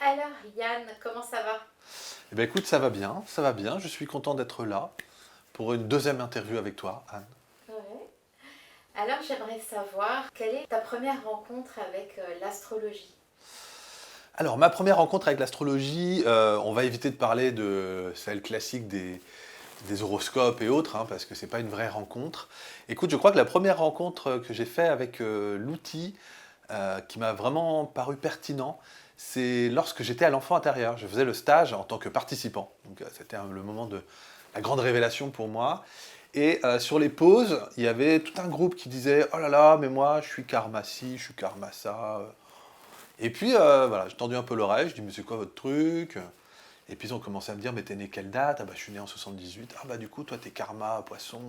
Alors, Yann, comment ça va? Eh bien écoute, ça va bien, ça va bien. Je suis content d'être là pour une deuxième interview avec toi, Anne. Ouais. Alors, j'aimerais savoir quelle est ta première rencontre avec l'astrologie? Alors, ma première rencontre avec l'astrologie, on va éviter de parler de celle classique des horoscopes et autres, hein, parce que c'est pas une vraie rencontre. Écoute, je crois que la première rencontre que j'ai fait avec l'outil qui m'a vraiment paru pertinent, c'est lorsque j'étais à l'enfant intérieur. Je faisais le stage en tant que participant. Donc, c'était le moment de la grande révélation pour moi. Et sur les pauses, il y avait tout un groupe qui disait oh là là, mais moi je suis karma ci, je suis karma ça. Et puis voilà, j'ai tendu un peu l'oreille, je dis mais c'est quoi votre truc? Et puis ils ont commencé à me dire mais t'es né quelle date? Ah bah je suis né en 78. Ah bah du coup toi t'es karma poisson.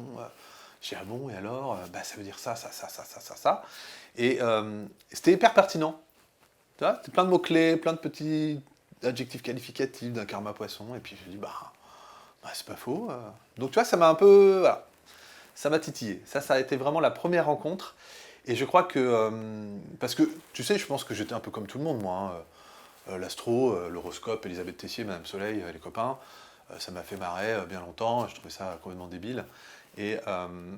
J'ai dit ah bon et alors? Bah ça veut dire ça, ça, ça, ça, ça, ça, ça. Et c'était hyper pertinent. Tu vois, c'était plein de mots-clés, plein de petits adjectifs qualificatifs d'un karma poisson. Et puis je dis bah c'est pas faux. Donc tu vois, ça m'a un peu. Voilà, ça m'a titillé. Ça a été vraiment la première rencontre. Et je crois que. Parce que, tu sais, je pense que j'étais un peu comme tout le monde, moi, hein. L'astro, l'horoscope, Elisabeth Tessier, Madame Soleil, les copains, ça m'a fait marrer bien longtemps. Je trouvais ça complètement débile. Et, euh,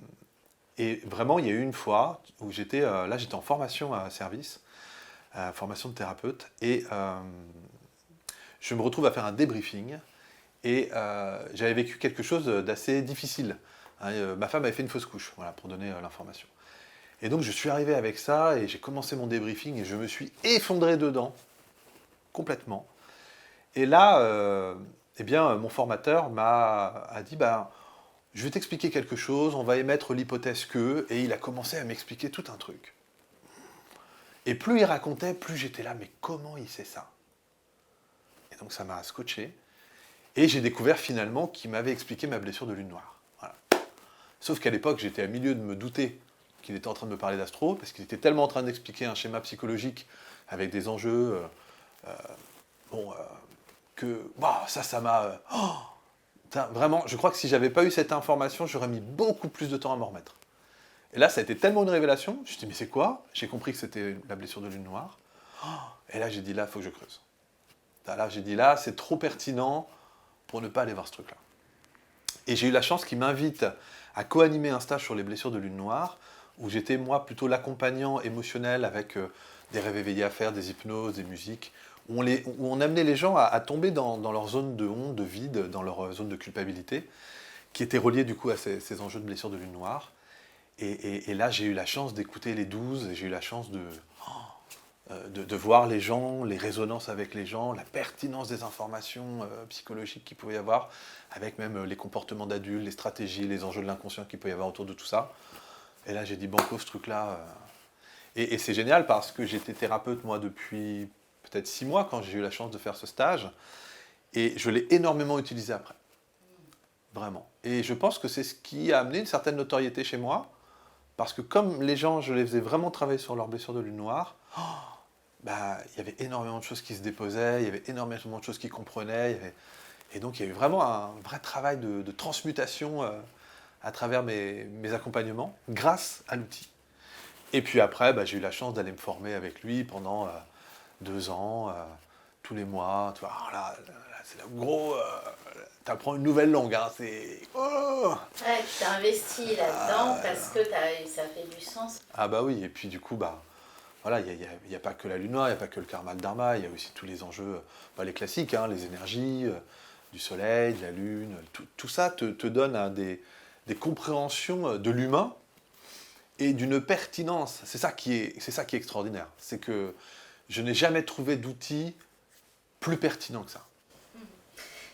et vraiment, il y a eu une fois où j'étais. Là, j'étais en formation à service, formation de thérapeute. Et je me retrouve à faire un débriefing. Et j'avais vécu quelque chose d'assez difficile. Hein, ma femme avait fait une fausse couche, voilà, pour donner l'information. Et donc je suis arrivé avec ça et j'ai commencé mon débriefing et je me suis effondré dedans, complètement. Et là, eh bien, mon formateur a dit, bah, je vais t'expliquer quelque chose, on va émettre l'hypothèse que, et il a commencé à m'expliquer tout un truc. Et plus il racontait, plus j'étais là, mais comment il sait ça? Et donc ça m'a scotché. Et j'ai découvert finalement qu'il m'avait expliqué ma blessure de lune noire. Voilà. Sauf qu'à l'époque, j'étais à milieu de me douter qu'il était en train de me parler d'astro, parce qu'il était tellement en train d'expliquer un schéma psychologique avec des enjeux, bon, que bah, ça m'a. Vraiment, je crois que si j'avais pas eu cette information, j'aurais mis beaucoup plus de temps à m'en remettre. Et là, ça a été tellement une révélation, je me suis dit, mais c'est quoi? J'ai compris que c'était la blessure de lune noire. Et là, j'ai dit, là, il faut que je creuse. Là, j'ai dit, là, c'est trop pertinent pour ne pas aller voir ce truc-là. Et j'ai eu la chance qu'il m'invite à co-animer un stage sur les blessures de lune noire, où j'étais moi plutôt l'accompagnant émotionnel avec des rêves éveillés à faire, des hypnoses, des musiques, où on amenait les gens à tomber dans leur zone de honte, de vide, dans leur zone de culpabilité, qui était reliée du coup à ces enjeux de blessures de lune noire. Et là, j'ai eu la chance d'écouter les 12, et j'ai eu la chance de voir les gens, les résonances avec les gens, la pertinence des informations psychologiques qu'il pouvait y avoir, avec même les comportements d'adultes, les stratégies, les enjeux de l'inconscient qu'il peut y avoir autour de tout ça. Et là, j'ai dit banco, ce truc-là. Et c'est génial parce que j'étais thérapeute, moi, depuis peut-être 6 mois quand j'ai eu la chance de faire ce stage. Et je l'ai énormément utilisé après. Vraiment. Et je pense que c'est ce qui a amené une certaine notoriété chez moi. Parce que comme les gens, je les faisais vraiment travailler sur leurs blessures de lune noire, bah, il y avait énormément de choses qui se déposaient, il y avait énormément de choses qui comprenaient. Et donc il y a eu vraiment un vrai travail de transmutation à travers mes accompagnements grâce à l'outil. Et puis après, bah, j'ai eu la chance d'aller me former avec lui pendant 2 ans, tous les mois. Tu vois, alors là, c'est le gros. Tu apprends une nouvelle langue. Hein, c'est. Oh. Ouais, tu t'es investi là-dedans parce que ça fait du sens. Ah bah oui, et puis du coup, bah, voilà, il y a pas que la lune noire, il n'y a pas que le karma, le dharma, il y a aussi tous les enjeux, bah, les classiques, hein, les énergies, du soleil, de la lune, tout ça te donne hein, des compréhensions de l'humain et d'une pertinence. C'est ça qui est extraordinaire. C'est que je n'ai jamais trouvé d'outil plus pertinent que ça.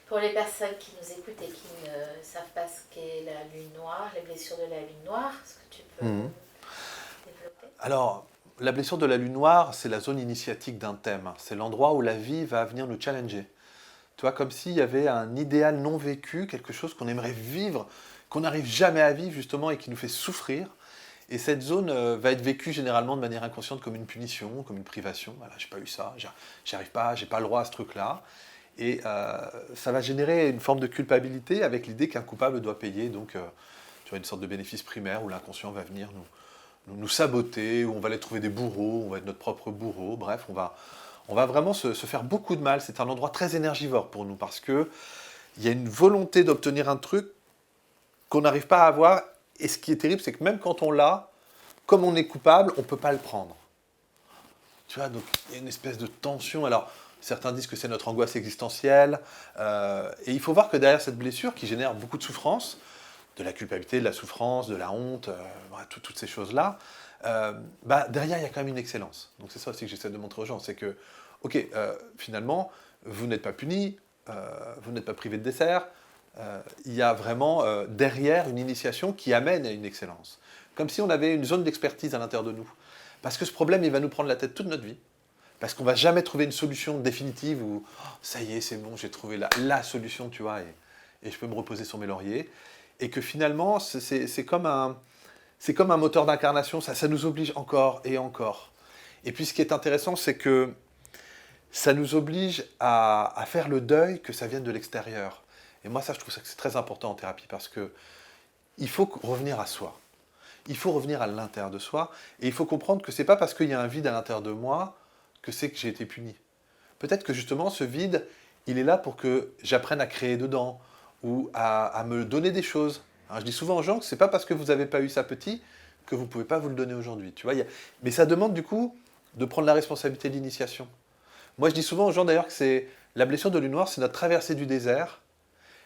Pour les personnes qui nous écoutent et qui ne savent pas ce qu'est la lune noire, les blessures de la lune noire, est-ce que tu peux Mhm. développer? Alors, la blessure de la lune noire, c'est la zone initiatique d'un thème. C'est l'endroit où la vie va venir nous challenger. Tu vois, comme s'il y avait un idéal non vécu, quelque chose qu'on aimerait vivre, qu'on n'arrive jamais à vivre justement et qui nous fait souffrir. Et cette zone va être vécue généralement de manière inconsciente comme une punition, comme une privation. Voilà, j'ai pas eu ça, j'y arrive pas, j'ai pas le droit à ce truc-là. Et ça va générer une forme de culpabilité avec l'idée qu'un coupable doit payer. Donc, tu vois, une sorte de bénéfice primaire où l'inconscient va venir nous saboter, où on va aller trouver des bourreaux, on va être notre propre bourreau. Bref, on va vraiment se faire beaucoup de mal. C'est un endroit très énergivore pour nous parce que il y a une volonté d'obtenir un truc qu'on n'arrive pas à avoir. Et ce qui est terrible, c'est que même quand on l'a, comme on est coupable, on ne peut pas le prendre. Tu vois, donc il y a une espèce de tension. Alors, certains disent que c'est notre angoisse existentielle. Et il faut voir que derrière cette blessure qui génère beaucoup de souffrance, de la culpabilité, de la souffrance, de la honte, toutes ces choses-là, derrière, il y a quand même une excellence. Donc c'est ça aussi que j'essaie de montrer aux gens, c'est que, ok, finalement, vous n'êtes pas puni, vous n'êtes pas privé de dessert, il y a vraiment derrière une initiation qui amène à une excellence. Comme si on avait une zone d'expertise à l'intérieur de nous. Parce que ce problème, il va nous prendre la tête toute notre vie. Parce qu'on ne va jamais trouver une solution définitive où, oh, ça y est, c'est bon, j'ai trouvé la solution, tu vois, et je peux me reposer sur mes lauriers. Et que finalement, c'est comme un moteur d'incarnation, ça nous oblige encore et encore. Et puis ce qui est intéressant, c'est que ça nous oblige à faire le deuil que ça vienne de l'extérieur. Et moi, ça, je trouve que c'est très important en thérapie, parce que il faut revenir à soi. Il faut revenir à l'intérieur de soi, et il faut comprendre que c'est pas parce qu'il y a un vide à l'intérieur de moi que c'est que j'ai été puni. Peut-être que justement, ce vide, il est là pour que j'apprenne à créer dedans, ou à me donner des choses. Alors, je dis souvent aux gens que c'est pas parce que vous n'avez pas eu ça petit que vous ne pouvez pas vous le donner aujourd'hui. Tu vois, mais ça demande du coup de prendre la responsabilité de l'initiation. Moi, je dis souvent aux gens d'ailleurs que c'est la blessure de lune noire, c'est notre traversée du désert,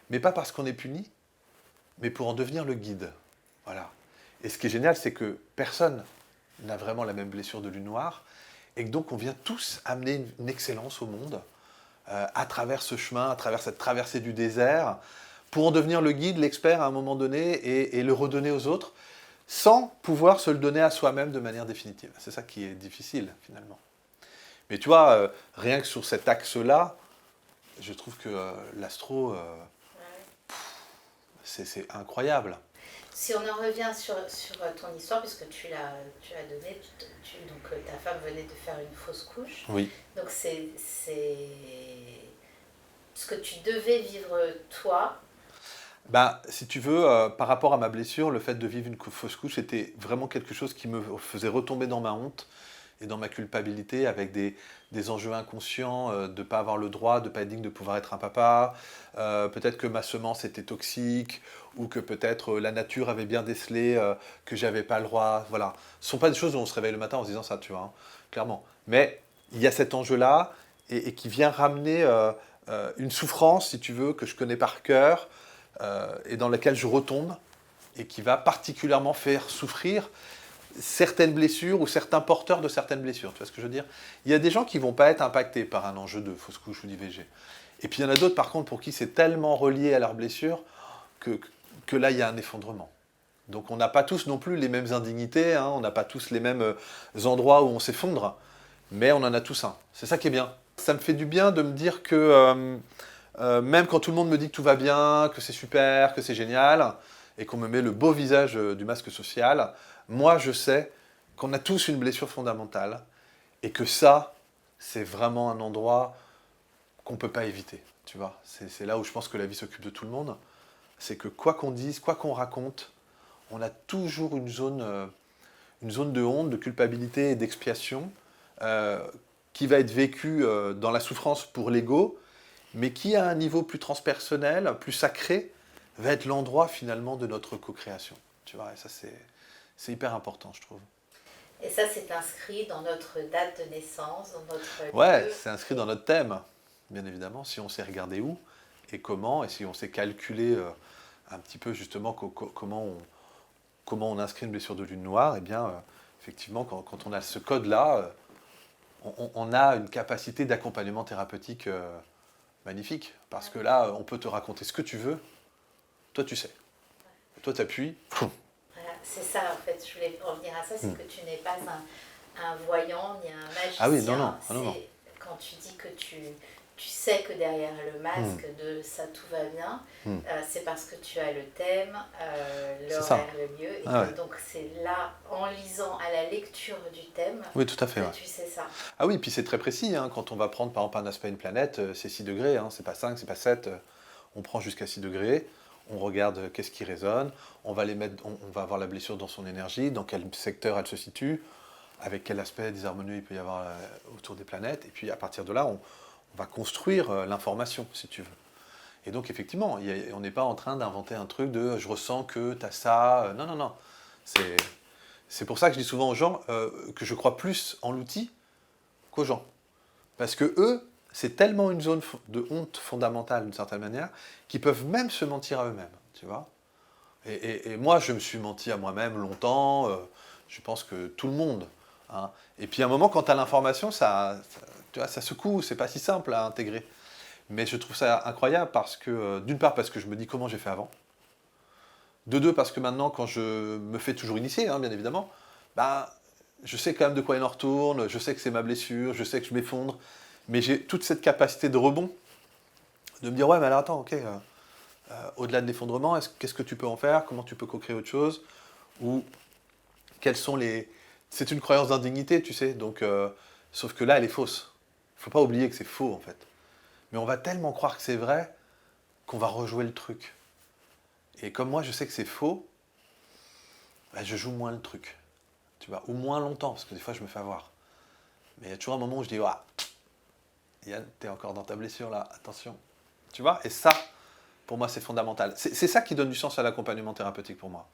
mais pas parce qu'on est puni, mais pour en devenir le guide. Voilà. Et ce qui est génial, c'est que personne n'a vraiment la même blessure de lune noire, et que donc on vient tous amener une excellence au monde à travers ce chemin, à travers cette traversée du désert, pour en devenir le guide, l'expert à un moment donné, et le redonner aux autres, sans pouvoir se le donner à soi-même de manière définitive. C'est ça qui est difficile, finalement. Mais tu vois, rien que sur cet axe-là, je trouve que l'astro, c'est incroyable. Si on en revient sur ton histoire, puisque tu l'as donné, donc ta femme venait de faire une fausse couche. Oui. Donc c'est ce que tu devais vivre toi. Si tu veux, par rapport à ma blessure, le fait de vivre une fausse couche, c'était vraiment quelque chose qui me faisait retomber dans ma honte et dans ma culpabilité, avec des enjeux inconscients de ne pas avoir le droit, de ne pas être digne de pouvoir être un papa. Peut-être que ma semence était toxique, ou que peut-être la nature avait bien décelé que j'avais pas le droit. Voilà. Ce ne sont pas des choses où on se réveille le matin en se disant ça, tu vois, hein, clairement. Mais il y a cet enjeu-là, et qui vient ramener une souffrance, si tu veux, que je connais par cœur, et dans laquelle je retombe, et qui va particulièrement faire souffrir certaines blessures ou certains porteurs de certaines blessures. Tu vois ce que je veux dire? Il y a des gens qui ne vont pas être impactés par un enjeu de fausse couche ou d'IVG. Et puis il y en a d'autres, par contre, pour qui c'est tellement relié à leur blessure que là, il y a un effondrement. Donc on n'a pas tous non plus les mêmes indignités, hein, on n'a pas tous les mêmes endroits où on s'effondre, mais on en a tous un. C'est ça qui est bien. Ça me fait du bien de me dire que même quand tout le monde me dit que tout va bien, que c'est super, que c'est génial, et qu'on me met le beau visage du masque social, moi je sais qu'on a tous une blessure fondamentale, et que ça, c'est vraiment un endroit qu'on ne peut pas éviter. Tu vois, c'est là où je pense que la vie s'occupe de tout le monde. C'est que quoi qu'on dise, quoi qu'on raconte, on a toujours une zone de honte, de culpabilité et d'expiation qui va être vécue dans la souffrance pour l'ego, mais qui, à un niveau plus transpersonnel, plus sacré, va être l'endroit finalement de notre co-création. Tu vois, et ça c'est hyper important, je trouve. Et ça, c'est inscrit dans notre date de naissance, dans notre Ouais, lieu. c'est inscrit dans notre thème, bien évidemment, si on sait regarder où et comment, et si on sait calculer un petit peu justement comment on inscrit une blessure de lune noire, eh bien, effectivement, quand on a ce code-là, on a une capacité d'accompagnement thérapeutique magnifique. Parce que là, on peut te raconter ce que tu veux, toi tu sais. Toi, tu appuies. Voilà, c'est ça, en fait, je voulais revenir à ça, c'est que tu n'es pas un voyant ni un magicien. Ah oui, non. Quand tu dis que tu sais que derrière le masque de ça tout va bien, c'est parce que tu as le thème, l'horaire, le lieu, et que donc c'est là, en lisant à la lecture du thème, oui, tout à fait, que tu sais ça. Ah oui, puis c'est très précis, hein, quand on va prendre par exemple un aspect d'une planète, c'est 6 degrés, hein, c'est pas 5, c'est pas 7, on prend jusqu'à 6 degrés, on regarde qu'est-ce qui résonne, on va va avoir la blessure dans son énergie, dans quel secteur elle se situe. avec quel aspect désharmonieux il peut y avoir autour des planètes, et puis à partir de là, on va construire l'information, si tu veux. Et donc effectivement, on n'est pas en train d'inventer un truc de je ressens que tu as ça. Non, non, non. C'est pour ça que je dis souvent aux gens que je crois plus en l'outil qu'aux gens. Parce que eux, c'est tellement une zone de honte fondamentale d'une certaine manière qu'ils peuvent même se mentir à eux-mêmes, tu vois. Et moi, je me suis menti à moi-même longtemps. Je pense que tout le monde. Hein. Et puis à un moment, quand tu as l'information, tu vois, ça secoue. C'est pas si simple à intégrer. Mais je trouve ça incroyable parce que, d'une part, parce que je me dis comment j'ai fait avant. De deux, parce que maintenant, quand je me fais toujours initier, hein, bien évidemment, bah, je sais quand même de quoi il en retourne, je sais que c'est ma blessure, je sais que je m'effondre, mais j'ai toute cette capacité de rebond, de me dire, ouais, mais alors attends, ok, au-delà de l'effondrement, qu'est-ce que tu peux en faire, comment tu peux co-créer autre chose, ou quels sont les... C'est une croyance d'indignité, tu sais, donc, sauf que là, elle est fausse. Il ne faut pas oublier que c'est faux, en fait. Mais on va tellement croire que c'est vrai qu'on va rejouer le truc. Et comme moi, je sais que c'est faux, bah, je joue moins le truc. Tu vois, ou moins longtemps, parce que des fois, je me fais avoir. Mais il y a toujours un moment où je dis, ah, Yann, t'es encore dans ta blessure là, attention. Tu vois, et ça, pour moi, c'est fondamental. C'est ça qui donne du sens à l'accompagnement thérapeutique pour moi.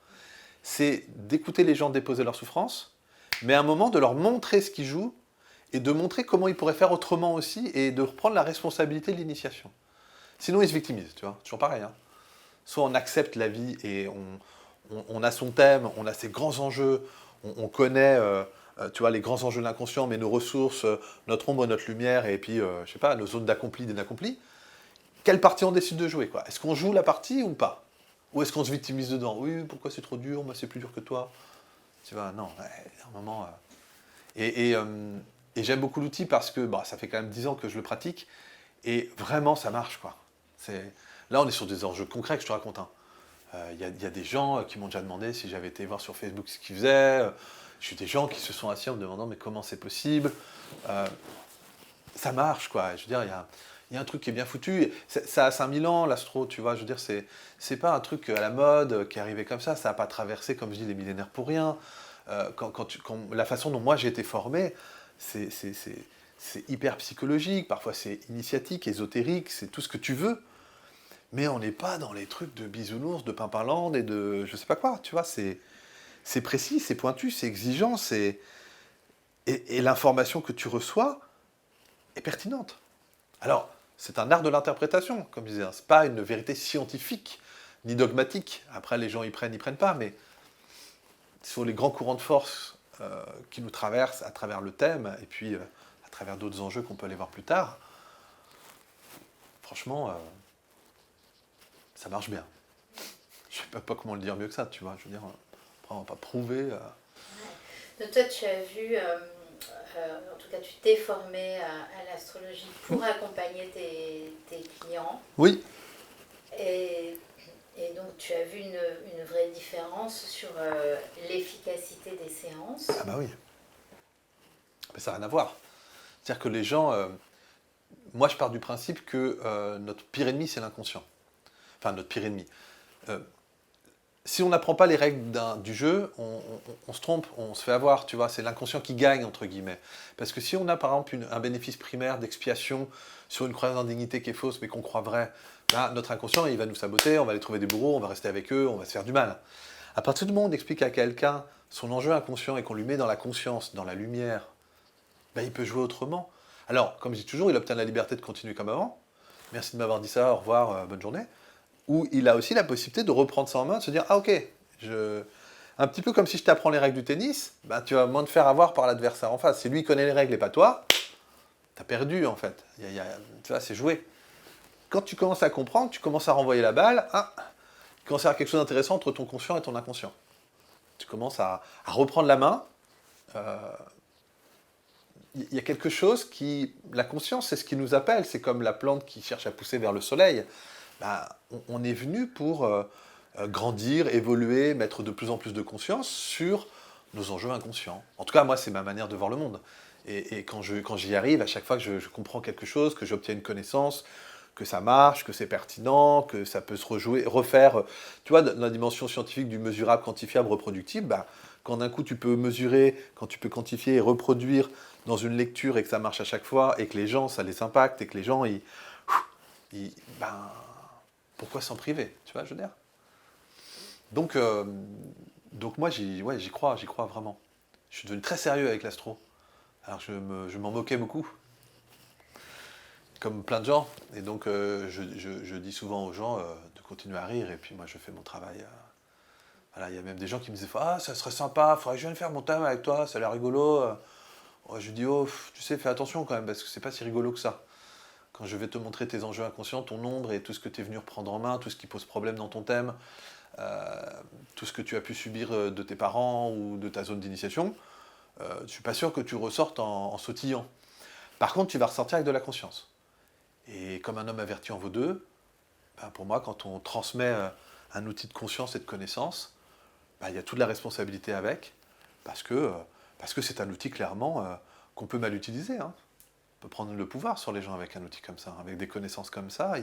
C'est d'écouter les gens déposer leur souffrance, mais à un moment de leur montrer ce qu'ils jouent, et de montrer comment ils pourraient faire autrement aussi, et de reprendre la responsabilité de l'initiation. Sinon, ils se victimisent, tu vois, toujours pareil. Hein. Soit on accepte la vie et on a son thème, on a ses grands enjeux, on connaît tu vois, les grands enjeux de l'inconscient, mais nos ressources, notre ombre, notre lumière, et puis, je sais pas, nos zones d'accompli, d'inaccompli. Quelle partie on décide de jouer, quoi? Est-ce qu'on joue la partie ou pas? Ou est-ce qu'on se victimise dedans? Oui, pourquoi c'est trop dur? Moi, c'est plus dur que toi. Tu vois, non, ouais, à un moment... et j'aime beaucoup l'outil parce que bah, ça fait quand même 10 ans que je le pratique, et vraiment, ça marche, quoi. Là, on est sur des enjeux concrets que je te raconte. Hein. Y a des gens qui m'ont déjà demandé si j'avais été voir sur Facebook ce qu'ils faisaient. J'ai eu des gens qui se sont assis en me demandant mais comment c'est possible. Ça marche, quoi. Je veux dire, il y a un truc qui est bien foutu. Ça a 5000 ans, l'astro, tu vois. Je veux dire, c'est pas un truc à la mode qui est arrivé comme ça. Ça n'a pas traversé, comme je dis, les millénaires pour rien. La façon dont moi j'ai été formé, c'est hyper psychologique. Parfois c'est initiatique, ésotérique, c'est tout ce que tu veux. Mais on n'est pas dans les trucs de bisounours, de pimpinland et de je sais pas quoi, tu vois, c'est précis, c'est pointu, c'est exigeant, et l'information que tu reçois est pertinente. Alors, c'est un art de l'interprétation, comme je disais, hein. C'est pas une vérité scientifique, ni dogmatique. Après, les gens y prennent pas, mais sur les grands courants de force qui nous traversent à travers le thème, et puis à travers d'autres enjeux qu'on peut aller voir plus tard, franchement... ça marche bien. Je ne sais pas comment le dire mieux que ça, tu vois. Je veux dire, après, on va pas prouver. Donc toi, tu as vu, en tout cas, tu t'es formé à l'astrologie pour accompagner tes clients. Oui. Et donc, tu as vu une vraie différence sur l'efficacité des séances. Ah bah oui. Mais ça n'a rien à voir. C'est-à-dire que les gens... moi, je pars du principe que notre pire ennemi, c'est l'inconscient. Enfin, notre pire ennemi. Si on n'apprend pas les règles du jeu, on se trompe, on se fait avoir, tu vois, c'est l'inconscient qui gagne, entre guillemets. Parce que si on a, par exemple, un bénéfice primaire d'expiation sur une croyance d'indignité qui est fausse, mais qu'on croit vraie, là, notre inconscient, il va nous saboter, on va aller trouver des bourreaux, on va rester avec eux, on va se faire du mal. À partir du moment où on explique à quelqu'un son enjeu inconscient et qu'on lui met dans la conscience, dans la lumière, ben, il peut jouer autrement. Alors, comme je dis toujours, il obtient la liberté de continuer comme avant. Merci de m'avoir dit ça, au revoir, bonne journée. Où il a aussi la possibilité de reprendre ça en main, de se dire « Ah ok, un petit peu comme si je t'apprends les règles du tennis, bah, tu vas moins te faire avoir par l'adversaire en face. Si lui connaît les règles et pas toi, t'as perdu en fait. Tu vois, c'est joué. Quand tu commences à comprendre, tu commences à renvoyer la balle, tu commences à faire quelque chose d'intéressant entre ton conscient et ton inconscient. Tu commences à reprendre la main. Il y a quelque chose qui... La conscience, c'est ce qui nous appelle. C'est comme la plante qui cherche à pousser vers le soleil. Bah, on est venu pour grandir, évoluer, mettre de plus en plus de conscience sur nos enjeux inconscients. En tout cas, moi, c'est ma manière de voir le monde. Et quand j'y arrive, à chaque fois que je comprends quelque chose, que j'obtiens une connaissance, que ça marche, que c'est pertinent, que ça peut se refaire. Tu vois, dans la dimension scientifique du mesurable, quantifiable, reproductible, bah, quand d'un coup tu peux mesurer, quand tu peux quantifier et reproduire dans une lecture et que ça marche à chaque fois, et que les gens, ça les impacte, et que les gens, ben, pourquoi s'en priver, tu vois, je veux dire. Donc moi, j'y crois vraiment. Je suis devenu très sérieux avec l'astro. Alors je m'en moquais beaucoup, comme plein de gens. Et donc je dis souvent aux gens de continuer à rire, et puis moi je fais mon travail. Voilà, il y a même des gens qui me disaient ah, ça serait sympa, faudrait que je vienne faire mon thème avec toi, ça a l'air rigolo. Ouais, je dis oh, tu sais, fais attention quand même, parce que c'est pas si rigolo que ça. Quand je vais te montrer tes enjeux inconscients, ton ombre et tout ce que tu es venu reprendre en main, tout ce qui pose problème dans ton thème, tout ce que tu as pu subir de tes parents ou de ta zone d'initiation, je ne suis pas sûr que tu ressortes en sautillant. Par contre, tu vas ressortir avec de la conscience. Et comme un homme averti en vaut deux, ben pour moi, quand on transmet un outil de conscience et de connaissance, ben il y a toute la responsabilité avec, parce que c'est un outil clairement qu'on peut mal utiliser. Hein. On peut prendre le pouvoir sur les gens avec un outil comme ça, avec des connaissances comme ça.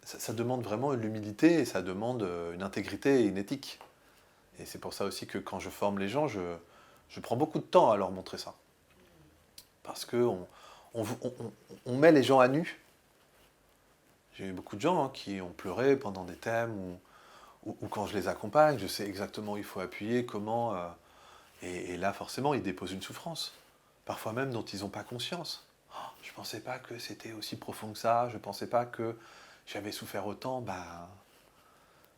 Ça demande vraiment l'humilité et ça demande une intégrité et une éthique. Et c'est pour ça aussi que quand je forme les gens, je prends beaucoup de temps à leur montrer ça. Parce qu'on on met les gens à nu. J'ai eu beaucoup de gens qui ont pleuré pendant des thèmes ou quand je les accompagne, je sais exactement où il faut appuyer, comment. Et là, forcément, ils déposent une souffrance. Parfois même dont ils n'ont pas conscience. Oh, je ne pensais pas que c'était aussi profond que ça, je ne pensais pas que j'avais souffert autant,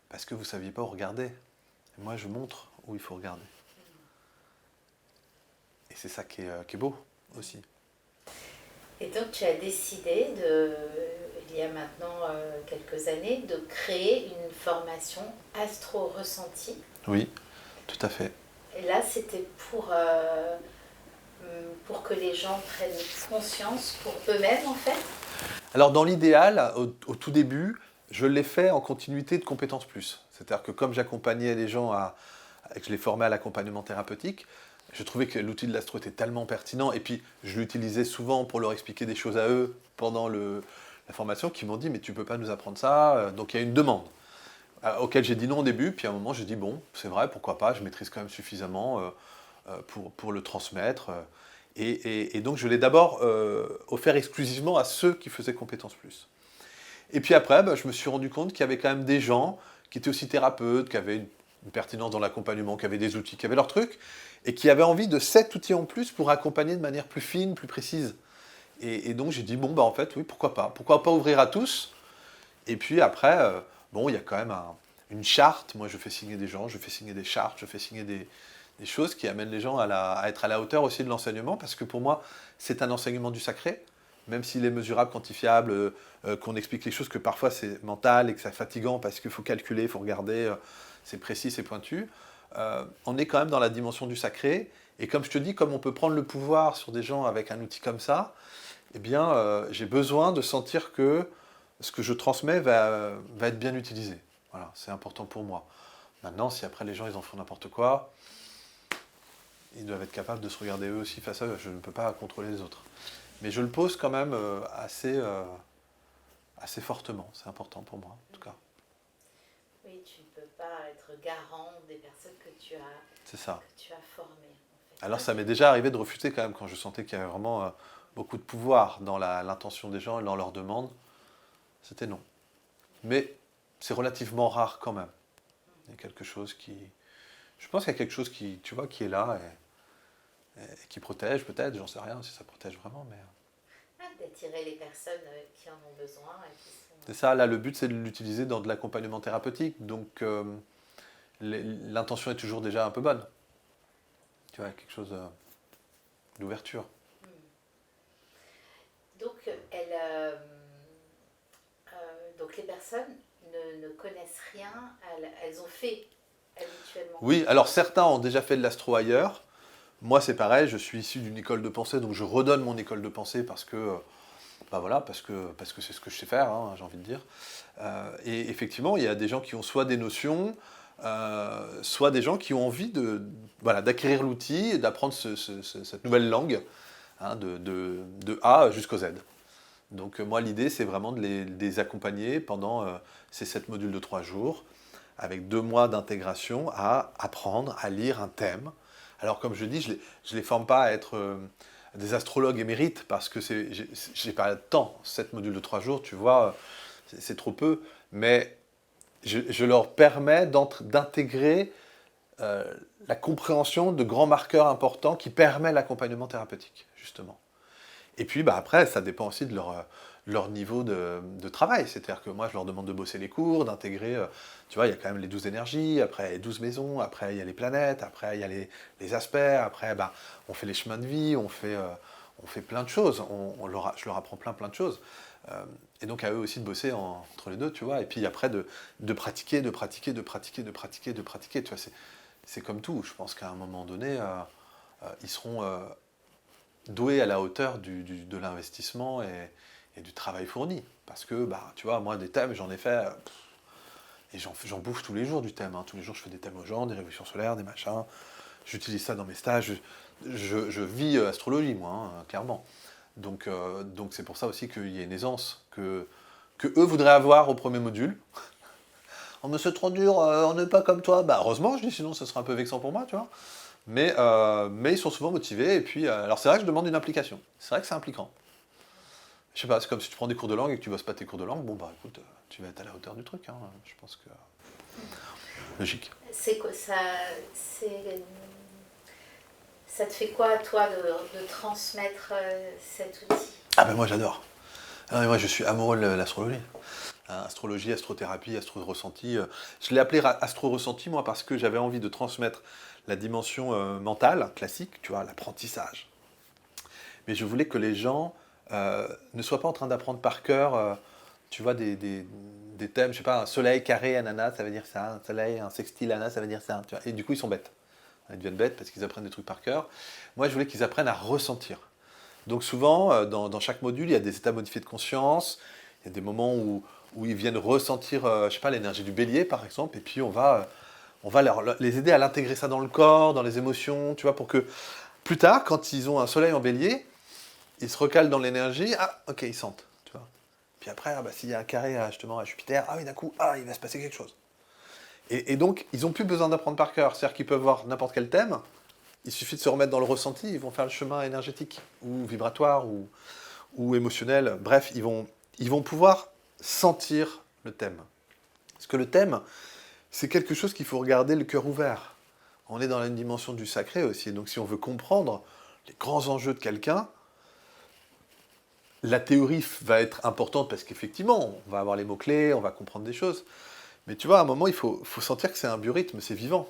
parce que vous ne saviez pas où regarder. Et moi, je montre où il faut regarder. Et c'est ça qui est beau aussi. Et donc, tu as décidé, il y a maintenant quelques années, de créer une formation astro-ressenti. Oui, tout à fait. Et là, c'était pour que les gens prennent conscience pour eux-mêmes, en fait. Alors, dans l'idéal, au tout début, je l'ai fait en continuité de Compétences Plus. C'est-à-dire que comme j'accompagnais les gens et que je les formais à l'accompagnement thérapeutique, je trouvais que l'outil de l'astro était tellement pertinent, et puis je l'utilisais souvent pour leur expliquer des choses à eux pendant la formation, qui m'ont dit « mais tu peux pas nous apprendre ça ?» Donc il y a une demande, auquel j'ai dit non au début, puis à un moment j'ai dit « bon, c'est vrai, pourquoi pas, je maîtrise quand même suffisamment pour le transmettre ». Et donc je l'ai d'abord offert exclusivement à ceux qui faisaient Compétences Plus. Et puis après, je me suis rendu compte qu'il y avait quand même des gens qui étaient aussi thérapeutes, qui avaient une pertinence dans l'accompagnement, qui avaient des outils, qui avaient leurs trucs, et qui avaient envie de cet outil en plus pour accompagner de manière plus fine, plus précise. Et donc j'ai dit, bon, en fait, oui, pourquoi pas ouvrir à tous. Et puis après, il y a quand même une charte. Moi, je fais signer des gens, je fais signer des chartes, je fais signer des choses qui amènent les gens à être à la hauteur aussi de l'enseignement, parce que pour moi, c'est un enseignement du sacré, même s'il est mesurable, quantifiable, qu'on explique les choses, que parfois c'est mental et que c'est fatigant parce qu'il faut calculer, il faut regarder, c'est précis, c'est pointu. On est quand même dans la dimension du sacré, et comme je te dis, comme on peut prendre le pouvoir sur des gens avec un outil comme ça, eh bien, j'ai besoin de sentir que ce que je transmets va être bien utilisé. Voilà, c'est important pour moi. Maintenant, si après les gens ils en font n'importe quoi, ils doivent être capables de se regarder eux aussi face à eux. Je ne peux pas contrôler les autres. Mais je le pose quand même assez fortement. C'est important pour moi, en tout cas. Oui, tu ne peux pas être garant des personnes que tu as formées. En fait. Alors ça m'est déjà arrivé de refuser quand même, quand je sentais qu'il y avait vraiment beaucoup de pouvoir dans l'intention des gens et dans leurs demandes. C'était non. Mais c'est relativement rare quand même. Il y a quelque chose qui... Je pense qu'il y a quelque chose qui, tu vois, qui est là et qui protège peut-être, j'en sais rien si ça protège vraiment, mais... D'attirer les personnes qui en ont besoin. C'est ça, là le but c'est de l'utiliser dans de l'accompagnement thérapeutique, donc l'intention est toujours déjà un peu bonne. Tu vois, quelque chose d'ouverture. Donc, donc les personnes ne connaissent rien, elles ont fait habituellement. Oui, alors certains ont déjà fait de l'astro ailleurs. Moi c'est pareil, je suis issu d'une école de pensée, donc je redonne mon école de pensée parce que parce que c'est ce que je sais faire, hein, j'ai envie de dire. Et effectivement, il y a des gens qui ont soit des notions, soit des gens qui ont envie d'acquérir l'outil, d'apprendre cette nouvelle langue, hein, de A jusqu'au Z. Donc moi, l'idée, c'est vraiment de les accompagner pendant ces 7 modules de 3 jours, avec 2 mois d'intégration à apprendre à lire un thème. Alors comme je dis, je ne les forme pas à être des astrologues émérites, parce que j'ai pas le temps. 7 modules de 3 jours, tu vois, c'est trop peu. Mais je leur permets d'intégrer la compréhension de grands marqueurs importants qui permettent l'accompagnement thérapeutique, justement. Et puis après, ça dépend aussi de leur niveau de travail. C'est-à-dire que moi, je leur demande de bosser les cours, d'intégrer, tu vois, il y a quand même les 12 énergies, après il y a les 12 maisons, après il y a les planètes, après il y a les aspects, après on fait les chemins de vie, on fait plein de choses, je leur apprends plein de choses. Et donc à eux aussi de bosser entre les deux, tu vois, et puis après de pratiquer, tu vois, c'est comme tout. Je pense qu'à un moment donné, ils seront doués à la hauteur de l'investissement et du travail fourni. Parce que, tu vois, moi, des thèmes, j'en ai fait, et j'en bouffe tous les jours du thème. Hein. Tous les jours, je fais des thèmes aux gens, des révolutions solaires, des machins. J'utilise ça dans mes stages. Je vis astrologie, moi, hein, clairement. Donc c'est pour ça aussi qu'il y a une aisance que eux voudraient avoir au premier module. Oh, mais c'est trop dur, on n'est pas comme toi. Bah, heureusement, je dis, sinon, ce serait un peu vexant pour moi, tu vois. Mais ils sont souvent motivés. Et puis, alors c'est vrai que je demande une implication. C'est vrai que c'est impliquant. Je sais pas, c'est comme si tu prends des cours de langue et que tu bosses pas tes cours de langue. Bon, bah écoute, tu vas être à la hauteur du truc. Hein. Je pense que. Logique. C'est quoi ça, ça te fait quoi, toi, de transmettre cet outil? Ah ben moi j'adore. Ah, moi je suis amoureux de l'astrologie. Astrologie, astrothérapie, astro-ressenti. Je l'ai appelé astro-ressenti, moi, parce que j'avais envie de transmettre la dimension mentale, classique, tu vois, l'apprentissage. Mais je voulais que les gens ne soient pas en train d'apprendre par cœur, tu vois, des thèmes, je sais pas, un soleil carré ananas, ça veut dire ça, un soleil, un sextile ananas, ça veut dire ça. Tu vois, et du coup, ils sont bêtes. Ils deviennent bêtes parce qu'ils apprennent des trucs par cœur. Moi, je voulais qu'ils apprennent à ressentir. Donc souvent, dans chaque module, il y a des états modifiés de conscience, il y a des moments où ils viennent ressentir, je sais pas, l'énergie du bélier, par exemple, et puis on va les aider à l'intégrer ça dans le corps, dans les émotions, tu vois, pour que plus tard, quand ils ont un soleil en bélier, ils se recalent dans l'énergie, ah, ok, ils sentent, tu vois. Puis après, s'il y a un carré justement à Jupiter, ah oui, d'un coup, il va se passer quelque chose. Et donc, ils n'ont plus besoin d'apprendre par cœur, c'est-à-dire qu'ils peuvent voir n'importe quel thème, il suffit de se remettre dans le ressenti, ils vont faire le chemin énergétique, ou vibratoire, ou émotionnel, bref, ils vont pouvoir sentir le thème. Parce que le thème, c'est quelque chose qu'il faut regarder le cœur ouvert. On est dans une dimension du sacré aussi, donc si on veut comprendre les grands enjeux de quelqu'un, la théorie va être importante parce qu'effectivement, on va avoir les mots-clés, on va comprendre des choses. Mais tu vois, à un moment, il faut sentir que c'est un biorhythme, c'est vivant.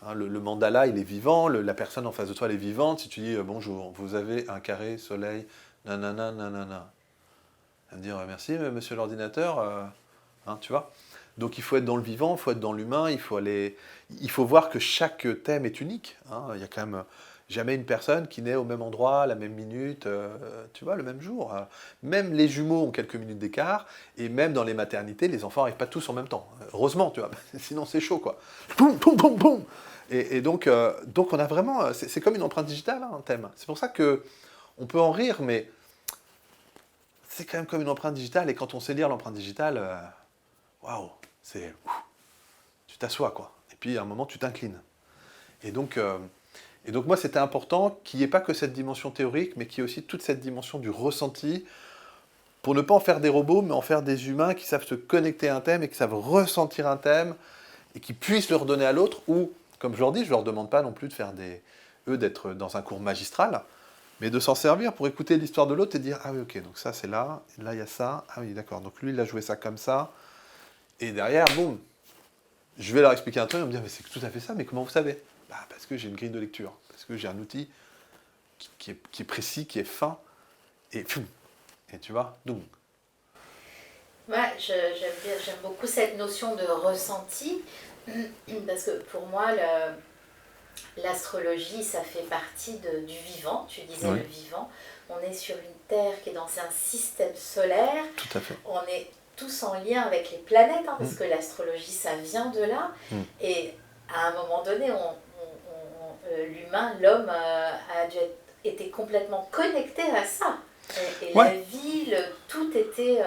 Hein, le mandala, il est vivant, la personne en face de toi, elle est vivante. Si tu dis bonjour, vous avez un carré, soleil, nanana, nanana. Elle va me dire merci, monsieur l'ordinateur. Hein, tu vois. Donc il faut être dans le vivant, il faut être dans l'humain, il faut voir que chaque thème est unique. Hein. Il y a quand même jamais une personne qui naît au même endroit, à la même minute, tu vois, le même jour. Même les jumeaux ont quelques minutes d'écart, et même dans les maternités, les enfants n'arrivent pas tous en même temps. Heureusement, tu vois, sinon c'est chaud, quoi. Boum, boum, boum, boum. Et donc on a vraiment, c'est comme une empreinte digitale, hein, un thème. C'est pour ça que on peut en rire, mais c'est quand même comme une empreinte digitale, et quand on sait lire l'empreinte digitale, waouh, c'est... Tu t'assois, quoi. Et puis, à un moment, tu t'inclines. Et donc moi, c'était important qu'il n'y ait pas que cette dimension théorique, mais qu'il y ait aussi toute cette dimension du ressenti, pour ne pas en faire des robots, mais en faire des humains qui savent se connecter à un thème et qui savent ressentir un thème, et qui puissent le redonner à l'autre, ou, comme je leur dis, je ne leur demande pas non plus de faire d'être dans un cours magistral, mais de s'en servir pour écouter l'histoire de l'autre et dire « Ah oui, ok, donc ça, c'est là, et là, il y a ça, ah oui, d'accord, donc lui, il a joué ça comme ça, et derrière, boum, je vais leur expliquer un truc, ils vont me dire, mais c'est tout à fait ça, mais comment vous savez ? Parce que j'ai une grille de lecture, parce que j'ai un outil qui est précis, qui est fin, et tu vois, donc. Ouais, j'aime beaucoup cette notion de ressenti, parce que pour moi, l'astrologie, ça fait partie du vivant, tu disais oui. Le vivant. On est sur une Terre qui est dans un système solaire. Tout à fait. On est tous en lien avec les planètes, hein, parce que l'astrologie, ça vient de là. Et à un moment donné, l'humain, l'homme, a dû été complètement connecté à ça. Et la ville, tout était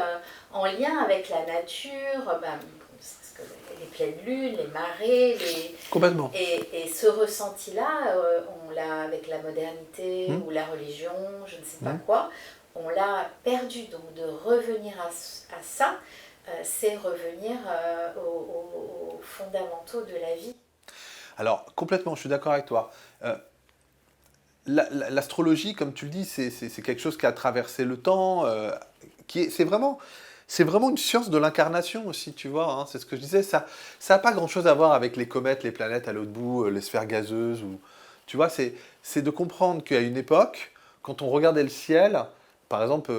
en lien avec la nature, parce que les pleines lunes, les marées, Complètement. Et ce ressenti-là, on l'a avec la modernité ou la religion, je ne sais pas quoi, on l'a perdu. Donc de revenir à ça, c'est revenir aux fondamentaux de la vie. Alors, complètement, je suis d'accord avec toi. L'astrologie, comme tu le dis, c'est quelque chose qui a traversé le temps, c'est vraiment une science de l'incarnation aussi, tu vois. Hein, c'est ce que je disais. Ça n'a pas grand-chose à voir avec les comètes, les planètes à l'autre bout, les sphères gazeuses. Tu vois, c'est de comprendre qu'à une époque, quand on regardait le ciel, par exemple,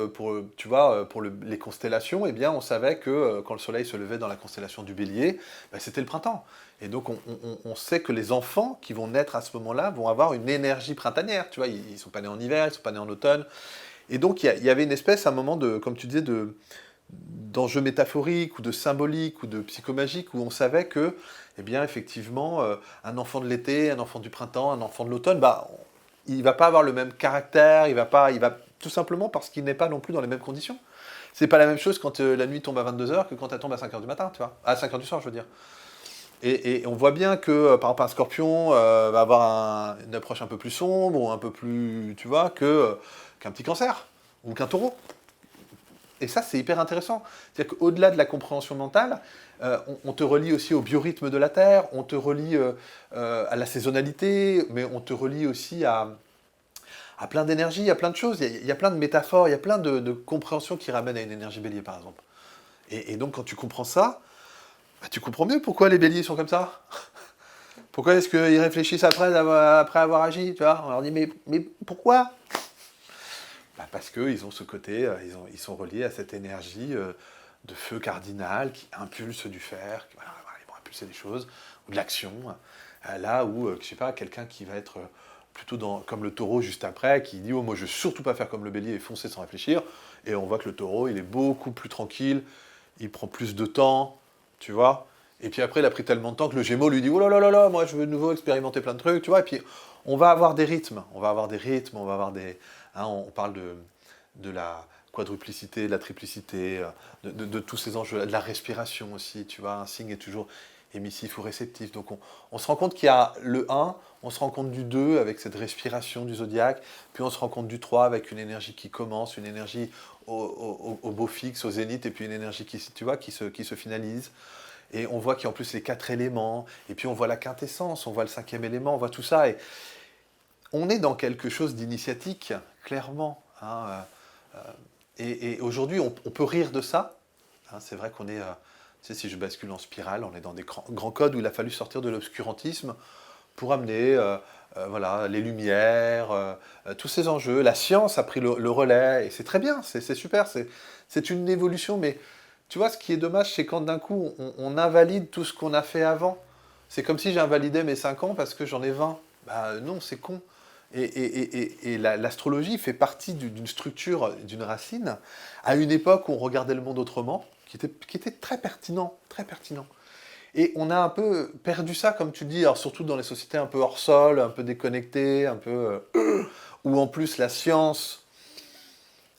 tu vois, pour les constellations, eh bien, on savait que quand le soleil se levait dans la constellation du Bélier, ben, c'était le printemps. Et donc, on sait que les enfants qui vont naître à ce moment-là vont avoir une énergie printanière. Tu vois, ils ne sont pas nés en hiver, ils ne sont pas nés en automne. Et donc, il y avait une espèce, à un moment, comme tu disais, d'enjeu métaphorique ou de symbolique ou de psychomagique où on savait que, eh bien, effectivement, un enfant de l'été, un enfant du printemps, un enfant de l'automne, bah, il va pas avoir le même caractère, il va tout simplement parce qu'il n'est pas non plus dans les mêmes conditions. C'est pas la même chose quand la nuit tombe à 22h que quand elle tombe à 5h du matin, tu vois. À 5h du soir, je veux dire. Et on voit bien que, par exemple, un scorpion va avoir une approche un peu plus sombre ou un peu plus, tu vois, qu'un petit cancer ou qu'un taureau. Et ça, c'est hyper intéressant. C'est-à-dire qu'au-delà de la compréhension mentale, on te relie aussi au biorhythme de la Terre, on te relie à la saisonnalité, mais on te relie aussi à plein d'énergie, à plein de choses. Il y a plein de métaphores, il y a plein de compréhensions qui ramènent à une énergie bélier, par exemple. Et donc, quand tu comprends ça, bah, tu comprends mieux pourquoi les béliers sont comme ça. Pourquoi est-ce qu'ils réfléchissent après avoir agi, tu vois. On leur dit, mais pourquoi? Bah parce qu'ils ont ce côté, ils sont reliés à cette énergie de feu cardinal qui impulse du fer, voilà, ils vont impulser des choses, ou de l'action, là où, je sais pas, quelqu'un qui va être plutôt comme le taureau juste après, qui dit, oh moi je veux surtout pas faire comme le bélier et foncer sans réfléchir, et on voit que le taureau, il est beaucoup plus tranquille, il prend plus de temps, tu vois, et puis après il a pris tellement de temps que le Gémeaux lui dit, oh là là là là, moi je veux de nouveau expérimenter plein de trucs, tu vois, et puis on va avoir des rythmes, on va avoir des... Hein, on parle de la quadruplicité, de la triplicité, de tous ces enjeux, de la respiration aussi, tu vois, un signe est toujours émissif ou réceptif. Donc on se rend compte qu'il y a le 1, on se rend compte du 2 avec cette respiration du zodiaque, puis on se rend compte du 3 avec une énergie qui commence, une énergie au beau fixe, au zénith, et puis une énergie qui, tu vois, qui se finalise. Et on voit qu'il y a en plus les 4 éléments, et puis on voit la quintessence, on voit le 5e élément, on voit tout ça. Et on est dans quelque chose d'initiatique, clairement. Hein, et aujourd'hui, on peut rire de ça. Hein, c'est vrai qu'on est, tu sais, si je bascule en spirale, on est dans des grands codes où il a fallu sortir de l'obscurantisme pour amener voilà, les lumières, tous ces enjeux. La science a pris le relais, et c'est très bien, c'est super, c'est une évolution. Mais tu vois, ce qui est dommage, c'est quand d'un coup, on invalide tout ce qu'on a fait avant. C'est comme si j'invalidais mes 5 ans parce que j'en ai 20. Bah non, c'est con. Et l'astrologie fait partie d'une structure, d'une racine, à une époque où on regardait le monde autrement, qui était très pertinent, très pertinent. Et on a un peu perdu ça, comme tu dis, alors surtout dans les sociétés un peu hors sol, un peu déconnectées, un peu... où en plus la science...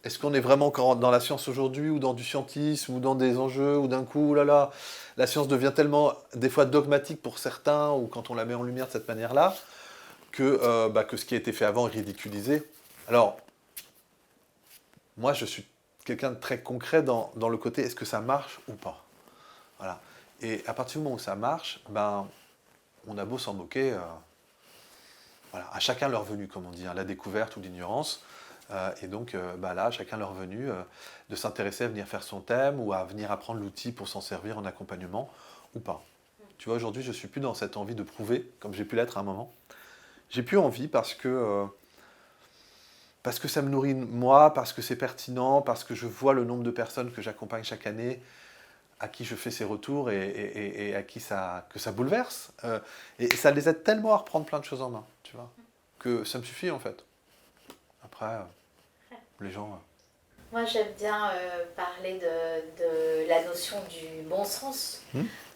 Est-ce qu'on est vraiment encore dans la science aujourd'hui, ou dans du scientisme, ou dans des enjeux, ou d'un coup, oh là là, la science devient tellement, des fois, dogmatique pour certains, ou quand on la met en lumière de cette manière-là, que ce qui a été fait avant est ridiculisé. Alors, moi, je suis quelqu'un de très concret dans le côté est-ce que ça marche ou pas. Voilà. Et à partir du moment où ça marche, ben, on a beau s'en moquer, voilà, à chacun leur venu, comme on dit, hein, la découverte ou l'ignorance. Et donc, là, chacun leur venu de s'intéresser à venir faire son thème ou à venir apprendre l'outil pour s'en servir en accompagnement ou pas. Tu vois, aujourd'hui, je ne suis plus dans cette envie de prouver, comme j'ai pu l'être à un moment. J'ai plus envie parce que ça me nourrit moi, parce que c'est pertinent, parce que je vois le nombre de personnes que j'accompagne chaque année, à qui je fais ces retours et à qui que ça bouleverse. Et ça les aide tellement à reprendre plein de choses en main, tu vois, que ça me suffit en fait. Après, les gens... Moi, j'aime bien parler de la notion du bon sens.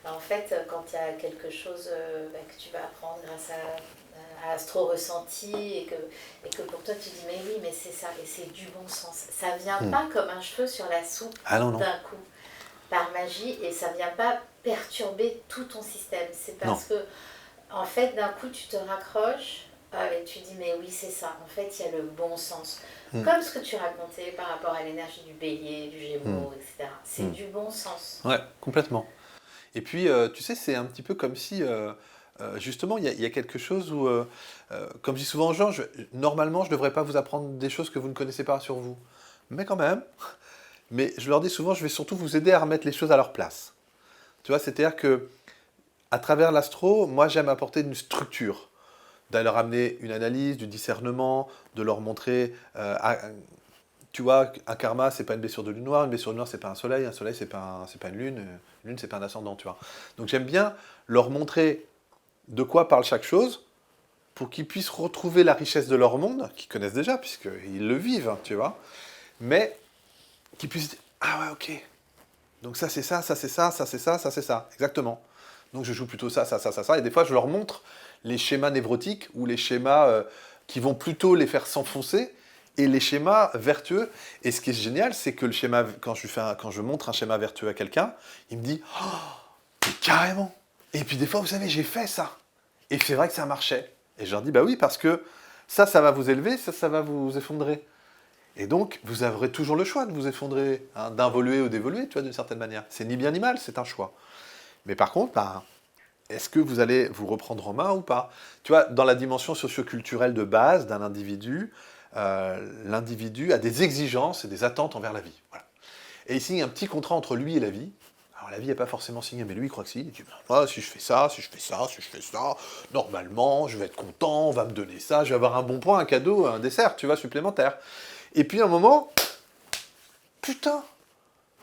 En fait, quand il y a quelque chose que tu vas apprendre grâce à Astro-Ressenti et que pour toi, tu dis, mais oui, mais c'est ça, et c'est du bon sens. Ça vient pas comme un cheveu sur la soupe d'un coup, par magie, et ça vient pas perturber tout ton système. C'est parce que, en fait, d'un coup, tu te raccroches et tu dis, mais oui, c'est ça. En fait, il y a le bon sens. Comme ce que tu racontais par rapport à l'énergie du bélier, du gémeaux, etc. C'est du bon sens. Ouais, complètement. Et puis, tu sais, c'est un petit peu comme si, justement, il y a quelque chose où, comme je dis souvent aux gens, normalement, je ne devrais pas vous apprendre des choses que vous ne connaissez pas sur vous. Mais quand même, mais je leur dis souvent, je vais surtout vous aider à remettre les choses à leur place. Tu vois, c'est-à-dire que, à travers l'astro, moi, j'aime apporter une structure, d'aller leur amener une analyse, du discernement, de leur montrer, tu vois, un karma, c'est pas une blessure de lune noire, une blessure de lune noire, c'est pas un soleil c'est pas une lune, c'est pas un ascendant, tu vois. Donc j'aime bien leur montrer de quoi parle chaque chose, pour qu'ils puissent retrouver la richesse de leur monde, qu'ils connaissent déjà, puisqu'ils le vivent, hein, tu vois, mais qu'ils puissent dire, ah ouais, ok, donc ça c'est ça, ça c'est ça, ça c'est ça, ça c'est ça, exactement. Donc je joue plutôt ça, ça, ça, ça, ça, et des fois je leur montre les schémas névrotiques, ou les schémas qui vont plutôt les faire s'enfoncer, et les schémas vertueux. Et ce qui est génial, c'est que le schéma, quand je montre un schéma vertueux à quelqu'un, il me dit, oh, mais carrément. Et puis des fois, vous savez, j'ai fait ça. Et c'est vrai que ça marchait. Et je leur dis, bah oui, parce que ça va vous élever, ça va vous effondrer. Et donc, vous aurez toujours le choix de vous effondrer, hein, d'involuer ou d'évoluer, tu vois, d'une certaine manière. C'est ni bien ni mal, c'est un choix. Mais par contre, bah, est-ce que vous allez vous reprendre en main ou pas? Tu vois, dans la dimension socioculturelle de base d'un individu, l'individu a des exigences et des attentes envers la vie. Voilà. Et il signe un petit contrat entre lui et la vie. Alors la vie n'est pas forcément signée, mais lui il croit que si. Il dit, moi, si je fais ça, si je fais ça, si je fais ça, normalement, je vais être content, on va me donner ça, je vais avoir un bon point, un cadeau, un dessert, tu vois, supplémentaire. Et puis à un moment, putain,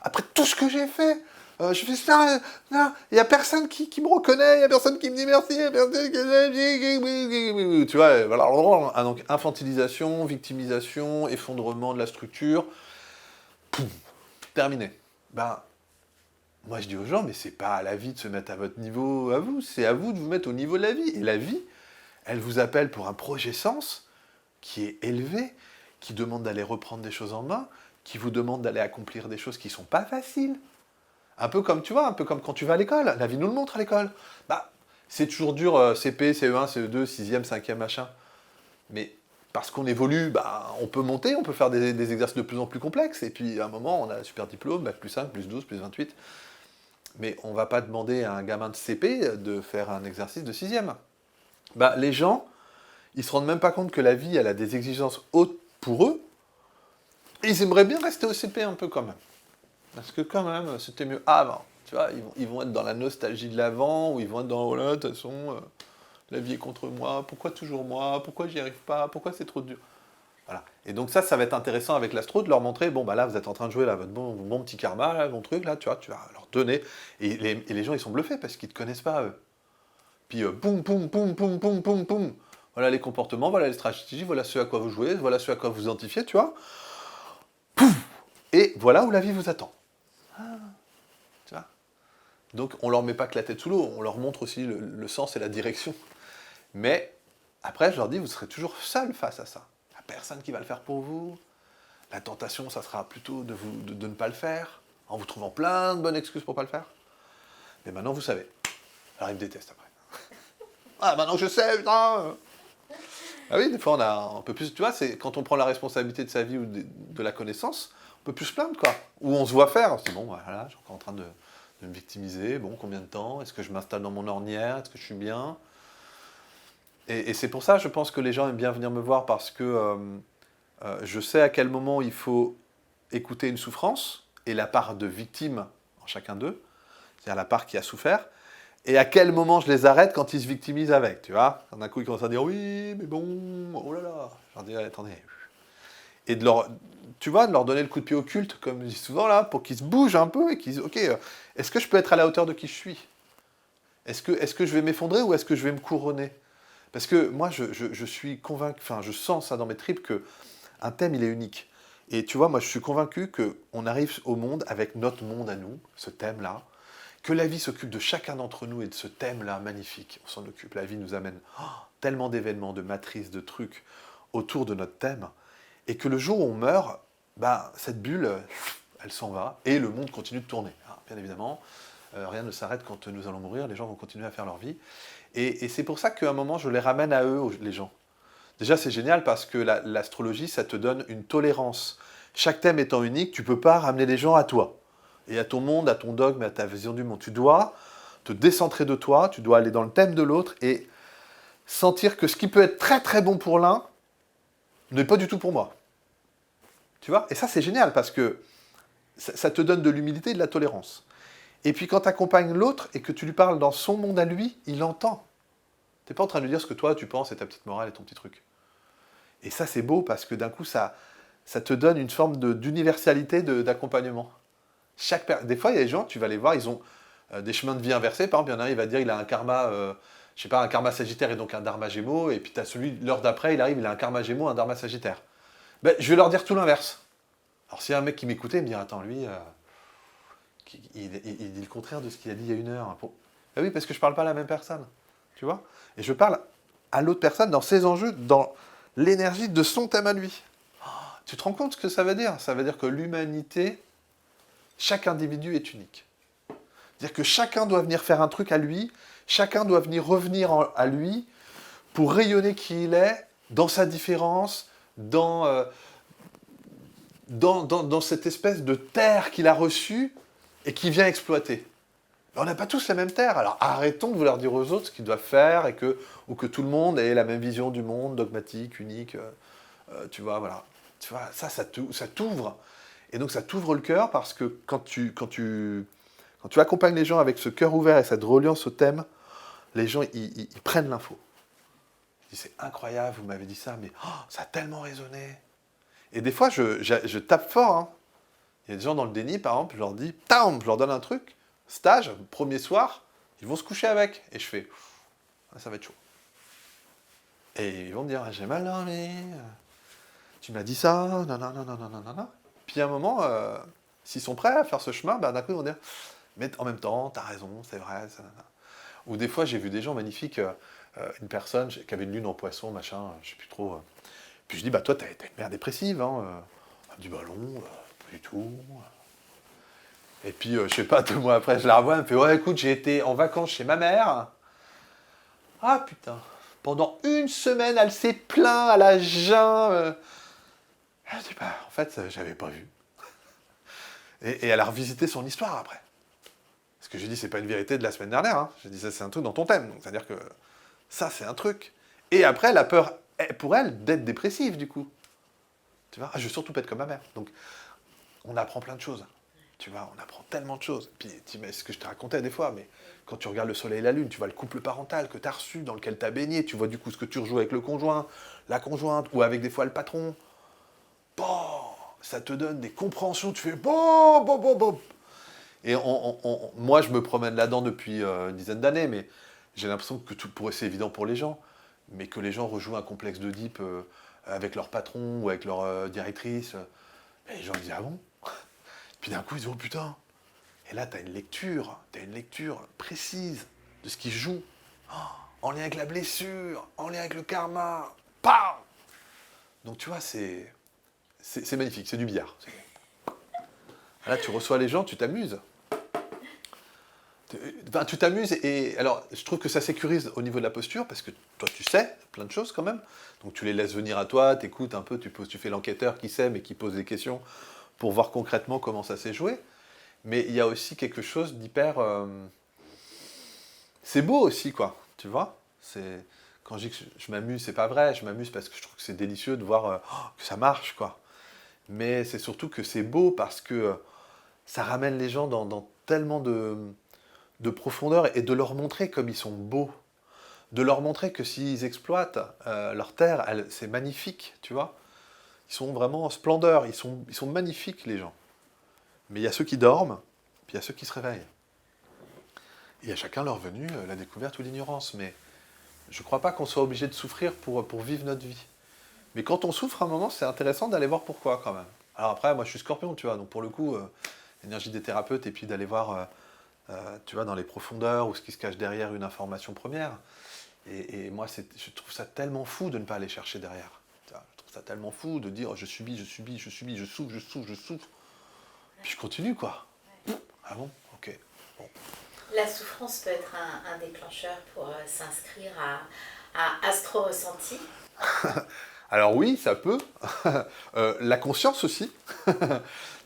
après tout ce que j'ai fait, je fais ça, il n'y a personne qui me reconnaît, il n'y a personne qui me dit merci, il n'y a personne qui... Tu vois, voilà, donc infantilisation, victimisation, effondrement de la structure, poum, terminé. Ben, moi je dis aux gens, mais c'est pas à la vie de se mettre à votre niveau, à vous, c'est à vous de vous mettre au niveau de la vie. Et la vie, elle vous appelle pour un projet sens qui est élevé, qui demande d'aller reprendre des choses en main, qui vous demande d'aller accomplir des choses qui ne sont pas faciles. Un peu comme, tu vois, un peu comme quand tu vas à l'école. La vie nous le montre à l'école. Bah, c'est toujours dur, CP, CE1, CE2, 6e, 5e, machin. Mais parce qu'on évolue, bah, on peut monter, on peut faire des exercices de plus en plus complexes. Et puis, à un moment, on a un super diplôme, bac plus 5, plus 12, plus 28. Mais on ne va pas demander à un gamin de CP de faire un exercice de 6e. Bah, les gens, ils se rendent même pas compte que la vie, elle a des exigences hautes pour eux. Et ils aimeraient bien rester au CP un peu quand même. Parce que quand même, c'était mieux avant. Tu vois, ils vont être dans la nostalgie de l'avant, ou ils vont être dans, oh là, de toute façon, la vie est contre moi, pourquoi toujours moi, pourquoi j'y arrive pas, pourquoi c'est trop dur. Voilà. Et donc ça va être intéressant avec l'astro de leur montrer, bon bah là, vous êtes en train de jouer là, votre bon petit karma, là, bon truc, là, tu vois, tu vas leur donner. Et les gens, ils sont bluffés, parce qu'ils ne te connaissent pas, eux. Puis, boum, boum, boum, boum, boum, boum, boum. Voilà les comportements, voilà les stratégies, voilà ce à quoi vous jouez, voilà ce à quoi vous identifiez, tu vois. Pouf. Et voilà où la vie vous attend. Tu vois. Donc on leur met pas que la tête sous l'eau, on leur montre aussi le sens et la direction. Mais après, je leur dis, vous serez toujours seul face à ça. Il n'y a personne qui va le faire pour vous. La tentation, ça sera plutôt de ne pas le faire, en vous trouvant plein de bonnes excuses pour ne pas le faire. Mais maintenant, vous savez. Alors, ils me détestent après. Ah, maintenant je sais, putain. Ah oui, des fois, on a un peu plus... Tu vois, c'est quand on prend la responsabilité de sa vie ou de la connaissance, on peut plus se plaindre, quoi. Ou on se voit faire, on se dit, bon, voilà, je suis encore en train de me victimiser, bon, combien de temps? Est-ce que je m'installe dans mon ornière? Est-ce que je suis bien? Et c'est pour ça, je pense que les gens aiment bien venir me voir, parce que je sais à quel moment il faut écouter une souffrance, et la part de victime en chacun d'eux, c'est-à-dire la part qui a souffert, et à quel moment je les arrête quand ils se victimisent avec, tu vois? D'un coup, ils commencent à dire, oui, mais bon, oh là là. Je leur dis, attendez. Et de leur, tu vois, de leur donner le coup de pied au culte, comme je dis souvent là, pour qu'ils se bougent un peu, et qu'ils disent, ok, est-ce que je peux être à la hauteur de qui je suis? Est-ce que je vais m'effondrer, ou est-ce que je vais me couronner? Parce que moi, je suis convaincu, enfin, je sens ça dans mes tripes, que un thème, il est unique. Et tu vois, moi, je suis convaincu qu'on arrive au monde avec notre monde à nous, ce thème-là, que la vie s'occupe de chacun d'entre nous et de ce thème-là magnifique. On s'en occupe. La vie nous amène tellement d'événements, de matrices, de trucs autour de notre thème, et que le jour où on meurt, bah, cette bulle, elle s'en va, et le monde continue de tourner. Alors, bien évidemment, rien ne s'arrête quand nous allons mourir, les gens vont continuer à faire leur vie. Et c'est pour ça qu'à un moment, je les ramène à eux, les gens. Déjà, c'est génial parce que l'astrologie, ça te donne une tolérance. Chaque thème étant unique, tu ne peux pas ramener les gens à toi. Et à ton monde, à ton dogme, à ta vision du monde. Tu dois te décentrer de toi, tu dois aller dans le thème de l'autre et sentir que ce qui peut être très très bon pour l'un n'est pas du tout pour moi. Tu vois? Et ça, c'est génial parce que ça te donne de l'humilité et de la tolérance. Et puis quand tu accompagnes l'autre et que tu lui parles dans son monde à lui, il entend. Tu n'es pas en train de lui dire ce que toi tu penses et ta petite morale et ton petit truc. Et ça, c'est beau parce que d'un coup, ça te donne une forme d'universalité d'accompagnement. Des fois, il y a des gens, tu vas les voir, ils ont des chemins de vie inversés. Par exemple, il y en a un, il va dire il a un karma, je sais pas, un karma sagittaire et donc un dharma gémeaux. Et puis tu as celui, l'heure d'après, il arrive, il a un karma gémeaux, un dharma sagittaire. Ben, je vais leur dire tout l'inverse. Alors, s'il y a un mec qui m'écoutait, il me dit attends, lui, il dit le contraire de ce qu'il a dit il y a une heure. Ben oui, parce que je parle pas à la même personne. Tu vois? Et je parle à l'autre personne dans ses enjeux, dans l'énergie de son thème à lui. Tu te rends compte ce que ça veut dire? Ça veut dire que l'humanité, chaque individu est unique. C'est-à-dire que chacun doit venir faire un truc à lui, chacun doit venir revenir à lui pour rayonner qui il est, dans sa différence, dans cette espèce de terre qu'il a reçue et qu'il vient exploiter. On n'a pas tous la même terre, alors arrêtons de vouloir dire aux autres ce qu'ils doivent faire ou que tout le monde ait la même vision du monde, dogmatique, unique. Tu vois, voilà. Tu vois, ça t'ouvre. Et donc ça t'ouvre le cœur parce que quand tu accompagnes les gens avec ce cœur ouvert et cette reliance au thème, les gens, ils prennent l'info. Ils disent, c'est incroyable, vous m'avez dit ça, mais ça a tellement résonné. Et des fois, je tape fort. Hein. Il y a des gens dans le déni, par exemple, je leur dis, je leur donne un truc, stage, premier soir, ils vont se coucher avec. Et je fais, ça va être chaud. Et ils vont me dire, j'ai mal dormi, tu m'as dit ça, non. Puis à un moment, s'ils sont prêts à faire ce chemin, d'un coup ils vont dire, mais en même temps, t'as raison, c'est vrai, ça. Ou des fois, j'ai vu des gens magnifiques, une personne qui avait une lune en poisson, machin, je sais plus trop. Puis je dis, toi, t'as une mère dépressive, hein. Elle me dit, non, pas du tout. Et puis, je sais pas, 2 mois après, je la revois, elle me fait, ouais, écoute, j'ai été en vacances chez ma mère. Ah, putain. Pendant 1 semaine, elle s'est plainte à la jeun. Elle me dit, en fait, j'avais pas vu. Et elle a revisité son histoire après. Parce que j'ai dit, c'est pas une vérité de la semaine dernière. Hein. J'ai dit, ça, c'est un truc dans ton thème. C'est-à-dire que ça, c'est un truc. Et après, elle a peur, pour elle, d'être dépressive, du coup. Tu vois, je veux surtout pas être comme ma mère. Donc, on apprend plein de choses. Tu vois, on apprend tellement de choses. Puis, c'est ce que je te racontais des fois, mais quand tu regardes le soleil et la lune, tu vois le couple parental que tu as reçu, dans lequel tu as baigné, tu vois du coup ce que tu rejoues avec le conjoint, la conjointe, ou avec des fois le patron. Bon, ça te donne des compréhensions, tu fais bon. Et moi, je me promène là-dedans depuis une dizaine d'années, mais j'ai l'impression que tout pourrait c'est évident pour les gens, mais que les gens rejouent un complexe d'Oedipe avec leur patron ou avec leur directrice. Et les gens ils disent ah bon. Puis d'un coup, ils disent oh putain. Et là, tu as une lecture précise de ce qui joue, en lien avec la blessure, en lien avec le karma. Pam. Donc tu vois, c'est magnifique, c'est du billard. Là, tu reçois les gens, tu t'amuses. Enfin, tu t'amuses et alors je trouve que ça sécurise au niveau de la posture parce que toi tu sais plein de choses quand même. Donc tu les laisses venir à toi, t'écoutes un peu, tu fais l'enquêteur qui sait mais qui pose des questions pour voir concrètement comment ça s'est joué. Mais il y a aussi quelque chose d'hyper... C'est beau aussi quoi, tu vois. Quand je dis que je m'amuse, c'est pas vrai, je m'amuse parce que je trouve que c'est délicieux de voir que ça marche quoi. Mais c'est surtout que c'est beau parce que ça ramène les gens dans tellement de profondeur et de leur montrer comme ils sont beaux. De leur montrer que s'ils exploitent leur terre, c'est magnifique, tu vois. Ils sont vraiment en splendeur, ils sont magnifiques les gens. Mais il y a ceux qui dorment, puis il y a ceux qui se réveillent. Et il y a chacun leur venue, la découverte ou l'ignorance. Mais je ne crois pas qu'on soit obligé de souffrir pour vivre notre vie. Mais quand on souffre à un moment, c'est intéressant d'aller voir pourquoi quand même. Alors après, moi je suis Scorpion, tu vois, donc pour le coup, l'énergie des thérapeutes et puis d'aller voir, tu vois, dans les profondeurs ou ce qui se cache derrière une information première. Et moi, je trouve ça tellement fou de ne pas aller chercher derrière. Tu vois, je trouve ça tellement fou de dire je subis, je subis, je subis, je souffre, je souffre, je souffre. Puis je continue, quoi. Ah bon? Ok. Bon. La souffrance peut être un déclencheur pour s'inscrire à Astro Ressenti. Alors oui, ça peut. La conscience aussi.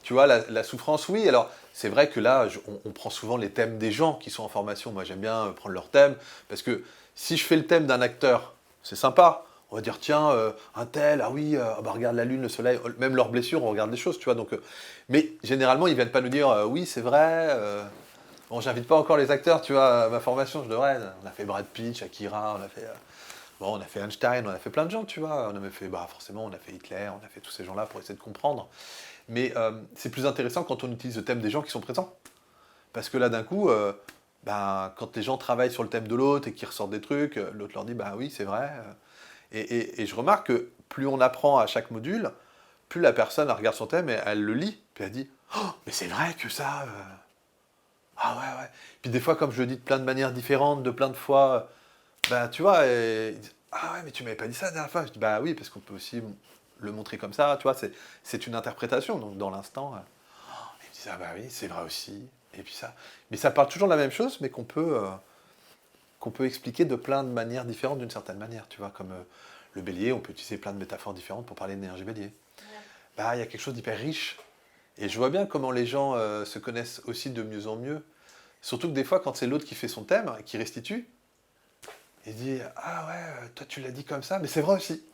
Tu vois, la souffrance, oui. Alors, c'est vrai que là, on prend souvent les thèmes des gens qui sont en formation. Moi, j'aime bien prendre leur thème, parce que si je fais le thème d'un acteur, c'est sympa. On va dire, tiens, un tel, ah oui, bah, regarde la lune, le soleil, même leurs blessures, on regarde les choses, tu vois. Donc, mais généralement, ils viennent pas nous dire, oui, c'est vrai. Bon, j'invite pas encore les acteurs, tu vois, à ma formation, je devrais. On a fait Brad Pitt, Shakira, on a fait Einstein, on a fait plein de gens, tu vois. On a fait, bah, forcément, on a fait Hitler, on a fait tous ces gens-là pour essayer de comprendre. Mais c'est plus intéressant quand on utilise le thème des gens qui sont présents. Parce que là, d'un coup, ben, quand les gens travaillent sur le thème de l'autre et qu'ils ressortent des trucs, l'autre leur dit, bah oui, c'est vrai. Et je remarque que plus on apprend à chaque module, plus la personne elle regarde son thème et elle le lit, puis elle dit, oh, mais c'est vrai que ça... Ah ouais, ouais. Puis des fois, comme je le dis de plein de manières différentes, de plein de fois, bah tu vois, ah ouais, mais tu m'avais pas dit ça la dernière fois. Je dis, bah oui, parce qu'on peut aussi le montrer comme ça, tu vois, c'est une interprétation, donc dans l'instant, ils me disent, ah bah oui, c'est vrai aussi, et puis ça. Mais ça parle toujours de la même chose, mais qu'on peut expliquer de plein de manières différentes d'une certaine manière, tu vois, comme le bélier, on peut utiliser plein de métaphores différentes pour parler d'énergie bélier. Ouais. Bah, il y a quelque chose d'hyper riche, et je vois bien comment les gens se connaissent aussi de mieux en mieux. Surtout que des fois, quand c'est l'autre qui fait son thème, qui restitue, il dit « Ah ouais, toi tu l'as dit comme ça, mais c'est vrai aussi ».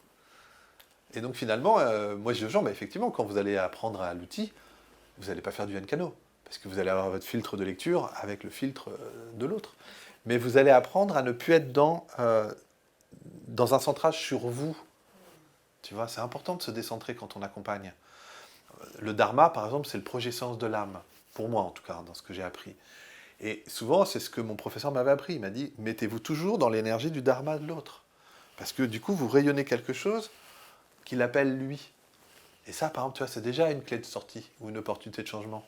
Et donc finalement, moi je dis aux gens, bah, effectivement, quand vous allez apprendre à l'outil, vous n'allez pas faire du Nkano, parce que vous allez avoir votre filtre de lecture avec le filtre de l'autre. Mais vous allez apprendre à ne plus être dans un centrage sur vous. Tu vois, c'est important de se décentrer quand on accompagne. Le dharma, par exemple, c'est le projet sens de l'âme, pour moi en tout cas, dans ce que j'ai appris. Et souvent, c'est ce que mon professeur m'avait appris. Il m'a dit, mettez-vous toujours dans l'énergie du dharma de l'autre. Parce que du coup, vous rayonnez quelque chose qu'il appelle lui. Et ça, par exemple, tu vois, c'est déjà une clé de sortie ou une opportunité de changement.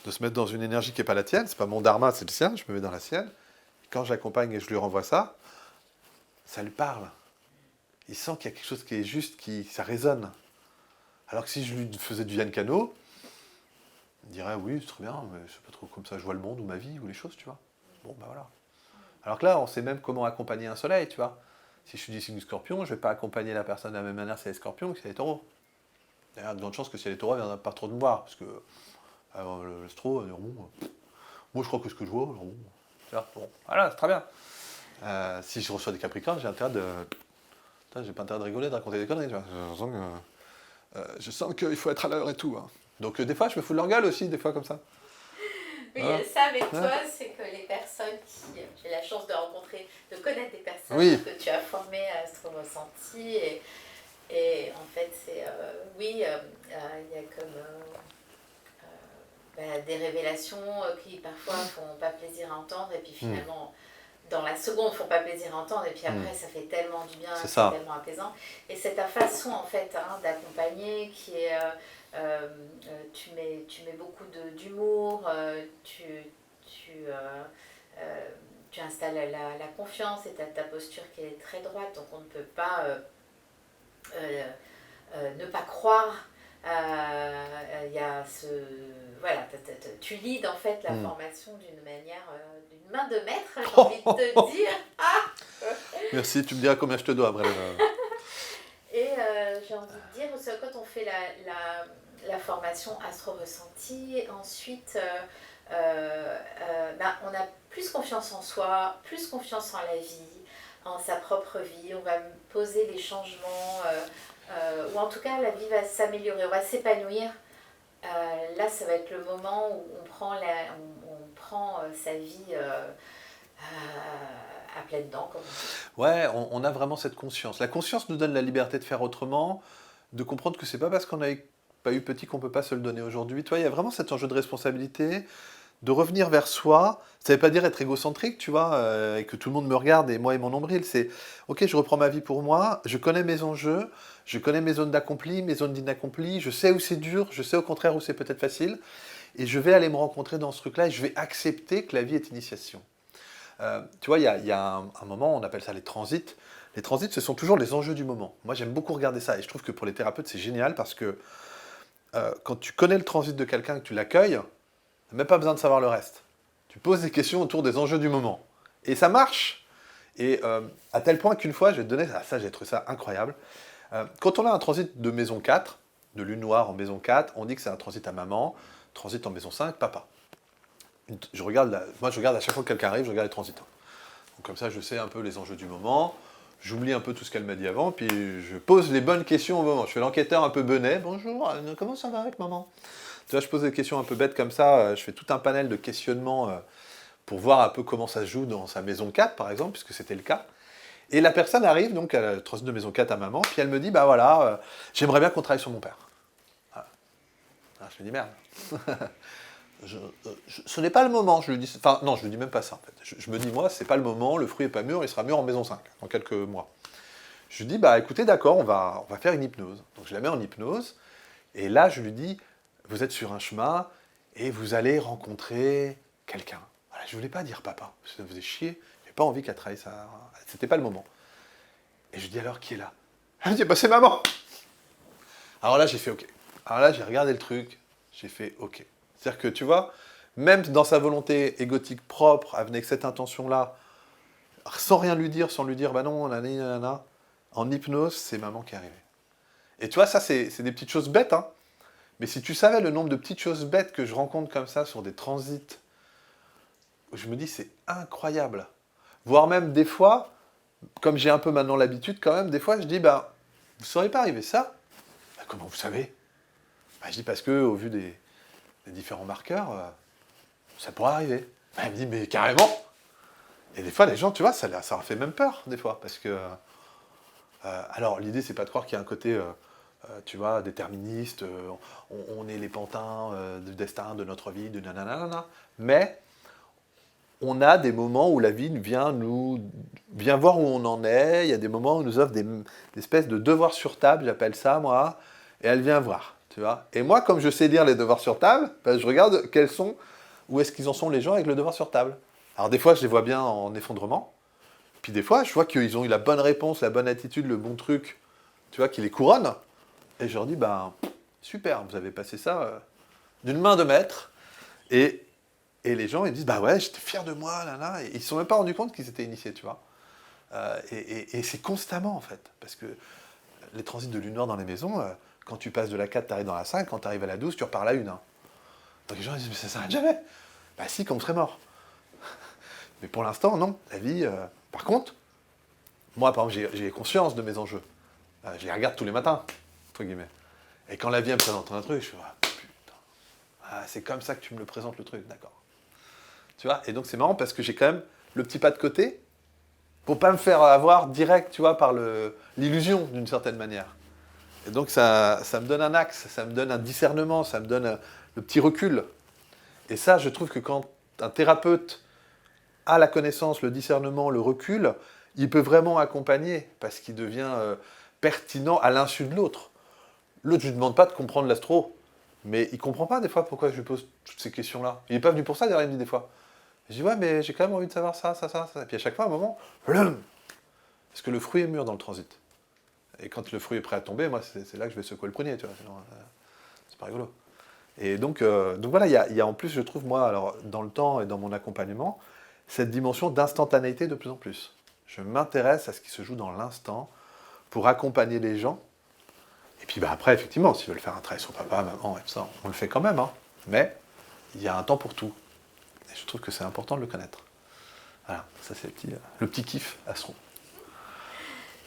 De se mettre dans une énergie qui n'est pas la tienne, c'est pas mon dharma, c'est le sien, je me mets dans la sienne. Quand j'accompagne et je lui renvoie ça, ça lui parle. Il sent qu'il y a quelque chose qui est juste, ça résonne. Alors que si je lui faisais du Yankano, il dirait oui, c'est très bien, mais c'est pas trop comme ça, je vois le monde ou ma vie ou les choses, tu vois. Bon, ben voilà. Alors que là, on sait même comment accompagner un soleil, tu vois. Si je suis du signe du scorpion, je ne vais pas accompagner la personne de la même manière si elle est scorpion que si elle est taureau. D'ailleurs, il y a de grandes chances que si elle est taureau, elle ne viendra pas trop de me voir, parce que l'astro, bon, moi je crois que ce que je vois, bon, bon, voilà, c'est très bien. Si je reçois des capricornes, j'ai intérêt de... J'ai pas intérêt de rigoler, de raconter des conneries, tu vois. Je sens qu'il faut être à l'heure et tout. Hein. Donc des fois, je me fous de leur gueule aussi, des fois comme ça. Oui, ça avec toi, c'est que les personnes qui... J'ai la chance de rencontrer, de connaître des personnes que tu as formées à Astro Ressenti. Et en fait, c'est... il y a comme... des révélations qui parfois font pas plaisir à entendre. Et puis finalement... dans la seconde, ne font pas plaisir à entendre, et puis après, ça fait tellement du bien, c'est tellement apaisant. Et c'est ta façon, en fait, d'accompagner qui est... tu mets beaucoup d'humour, tu installes la confiance, et ta posture qui est très droite, donc on ne peut pas ne pas croire. Y a voilà, tu lides en fait la formation d'une manière, d'une main de maître, j'ai envie de te dire. Merci, tu me diras combien je te dois après. Et j'ai envie de dire, quand on fait la formation Astro Ressenti, ensuite on a plus confiance en soi, plus confiance en la vie, en sa propre vie, on va poser des changements, ou en tout cas la vie va s'améliorer, on va s'épanouir. Là, ça va être le moment où on prend sa vie à pleines dents, comme on dit. Ouais, on a vraiment cette conscience. La conscience nous donne la liberté de faire autrement, de comprendre que c'est pas parce qu'on n'a pas eu petit qu'on peut pas se le donner aujourd'hui. Tu vois, il y a vraiment cet enjeu de responsabilité, de revenir vers soi. Ça ne veut pas dire être égocentrique, tu vois, et que tout le monde me regarde, et moi et mon nombril. C'est, ok, je reprends ma vie pour moi, je connais mes enjeux, je connais mes zones d'accompli, mes zones d'inaccompli, je sais où c'est dur, je sais au contraire où c'est peut-être facile, et je vais aller me rencontrer dans ce truc-là, et je vais accepter que la vie est initiation. Tu vois, il y a un moment, on appelle ça les transits. Les transits, ce sont toujours les enjeux du moment. Moi, j'aime beaucoup regarder ça, et je trouve que pour les thérapeutes, c'est génial, parce que quand tu connais le transit de quelqu'un, que tu l'accueilles, tu n'as même pas besoin de savoir le reste. Tu poses des questions autour des enjeux du moment. Et ça marche. Et à tel point qu'une fois, je vais te donner, ça j'ai trouvé ça incroyable, quand on a un transit de maison 4, de lune noire en maison 4, on dit que c'est un transit à maman, transit en maison 5, papa. Moi, je regarde à chaque fois que quelqu'un arrive, je regarde les transits. Donc, comme ça, je sais un peu les enjeux du moment, j'oublie un peu tout ce qu'elle m'a dit avant, puis je pose les bonnes questions au moment. Je fais l'enquêteur un peu benet. Bonjour, comment ça va avec maman? Tu vois, je pose des questions un peu bêtes comme ça, je fais tout un panel de questionnements pour voir un peu comment ça se joue dans sa maison 4, par exemple, puisque c'était le cas. Et la personne arrive, donc, à la transit de maison 4 à maman, puis elle me dit, bah voilà, j'aimerais bien qu'on travaille sur mon père. Voilà. Alors, je me dis, merde. Ce n'est pas le moment, je lui dis, enfin non, je lui dis même pas ça en fait. Je me dis, moi, c'est pas le moment, le fruit est pas mûr, il sera mûr en maison 5, dans quelques mois. Je lui dis, bah écoutez, d'accord, on va faire une hypnose. Donc je la mets en hypnose, et là je lui dis, vous êtes sur un chemin, et vous allez rencontrer quelqu'un. Voilà, je voulais pas dire papa, parce que ça me faisait chier, j'avais pas envie qu'elle travaille ça, c'était pas le moment. Et je lui dis, alors qui est là? Elle me dit, bah c'est maman. Alors là j'ai fait ok. Alors là j'ai regardé le truc, j'ai fait ok. C'est-à-dire que tu vois, même dans sa volonté égotique propre, avec cette intention-là, sans rien lui dire, sans lui dire, bah non, nanana, en hypnose, c'est maman qui est arrivée. Et tu vois, ça, c'est des petites choses bêtes, hein. Mais si tu savais le nombre de petites choses bêtes que je rencontre comme ça sur des transits, je me dis, c'est incroyable. Voire même des fois, comme j'ai un peu maintenant l'habitude quand même, des fois, je dis, bah, vous ne sauriez pas arriver ça? Bah, comment vous savez? Bah, je dis, parce que, au vu des différents marqueurs, ça pourrait arriver. Bah, elle me dit, mais carrément. Et des fois, les gens, tu vois, ça leur fait même peur, des fois, parce que... alors, l'idée, c'est pas de croire qu'il y a un côté, tu vois, déterministe, on est les pantins du destin, de notre vie, de nanana, mais on a des moments où la vie vient voir où on en est, il y a des moments où elle nous offre des espèces de devoirs sur table, j'appelle ça, moi, et elle vient voir, tu vois. Et moi, comme je sais lire les devoirs sur table, ben, je regarde où est-ce qu'ils en sont les gens avec le devoir sur table. Alors des fois, je les vois bien en effondrement, puis des fois, je vois qu'ils ont eu la bonne réponse, la bonne attitude, le bon truc, tu vois, qui les couronne. Et je leur dis, ben, super, vous avez passé ça d'une main de maître. Et, et les gens, ils disent, bah ouais, j'étais fier de moi, là, là. Et ils ne se sont même pas rendus compte qu'ils étaient initiés, tu vois. Et c'est constamment, en fait. Parce que les transits de lune noire dans les maisons, quand tu passes de la 4, tu arrives dans la 5, quand tu arrives à la 12, tu repars à la 1. Hein. Donc les gens ils disent, mais ça s'arrête jamais. Bah si, quand on serait mort. Mais pour l'instant, non. La vie... Par contre, moi, par exemple, j'ai conscience de mes enjeux. Je les regarde tous les matins, entre guillemets. Et quand la vie me présente un truc, je fais, ah, putain, c'est comme ça que tu me le présentes, le truc, d'accord. Tu vois. Et donc c'est marrant parce que j'ai quand même le petit pas de côté pour pas me faire avoir direct, tu vois, par l'illusion, d'une certaine manière. Et donc ça me donne un axe, ça me donne un discernement, ça me donne le petit recul. Et ça, je trouve que quand un thérapeute a la connaissance, le discernement, le recul, il peut vraiment accompagner, parce qu'il devient pertinent à l'insu de l'autre. L'autre, je ne lui demande pas de comprendre l'astro, mais il ne comprend pas des fois pourquoi je lui pose toutes ces questions-là. Il n'est pas venu pour ça, derrière, il me dit des fois. Je dis, ouais, mais j'ai quand même envie de savoir ça, ça, ça, ça. Et puis à chaque fois, à un moment, parce que le fruit est mûr dans le transit. Et quand le fruit est prêt à tomber, moi, c'est là que je vais secouer le prunier, tu vois. Sinon, c'est pas rigolo. Et donc voilà, il y a en plus, je trouve, moi, alors, dans le temps et dans mon accompagnement, cette dimension d'instantanéité de plus en plus. Je m'intéresse à ce qui se joue dans l'instant pour accompagner les gens. Et puis bah, après, effectivement, s'ils veulent faire un travail sur papa, maman et tout ça, on le fait quand même. Hein. Mais il y a un temps pour tout. Et je trouve que c'est important de le connaître. Voilà, ça c'est le petit kiff Astro.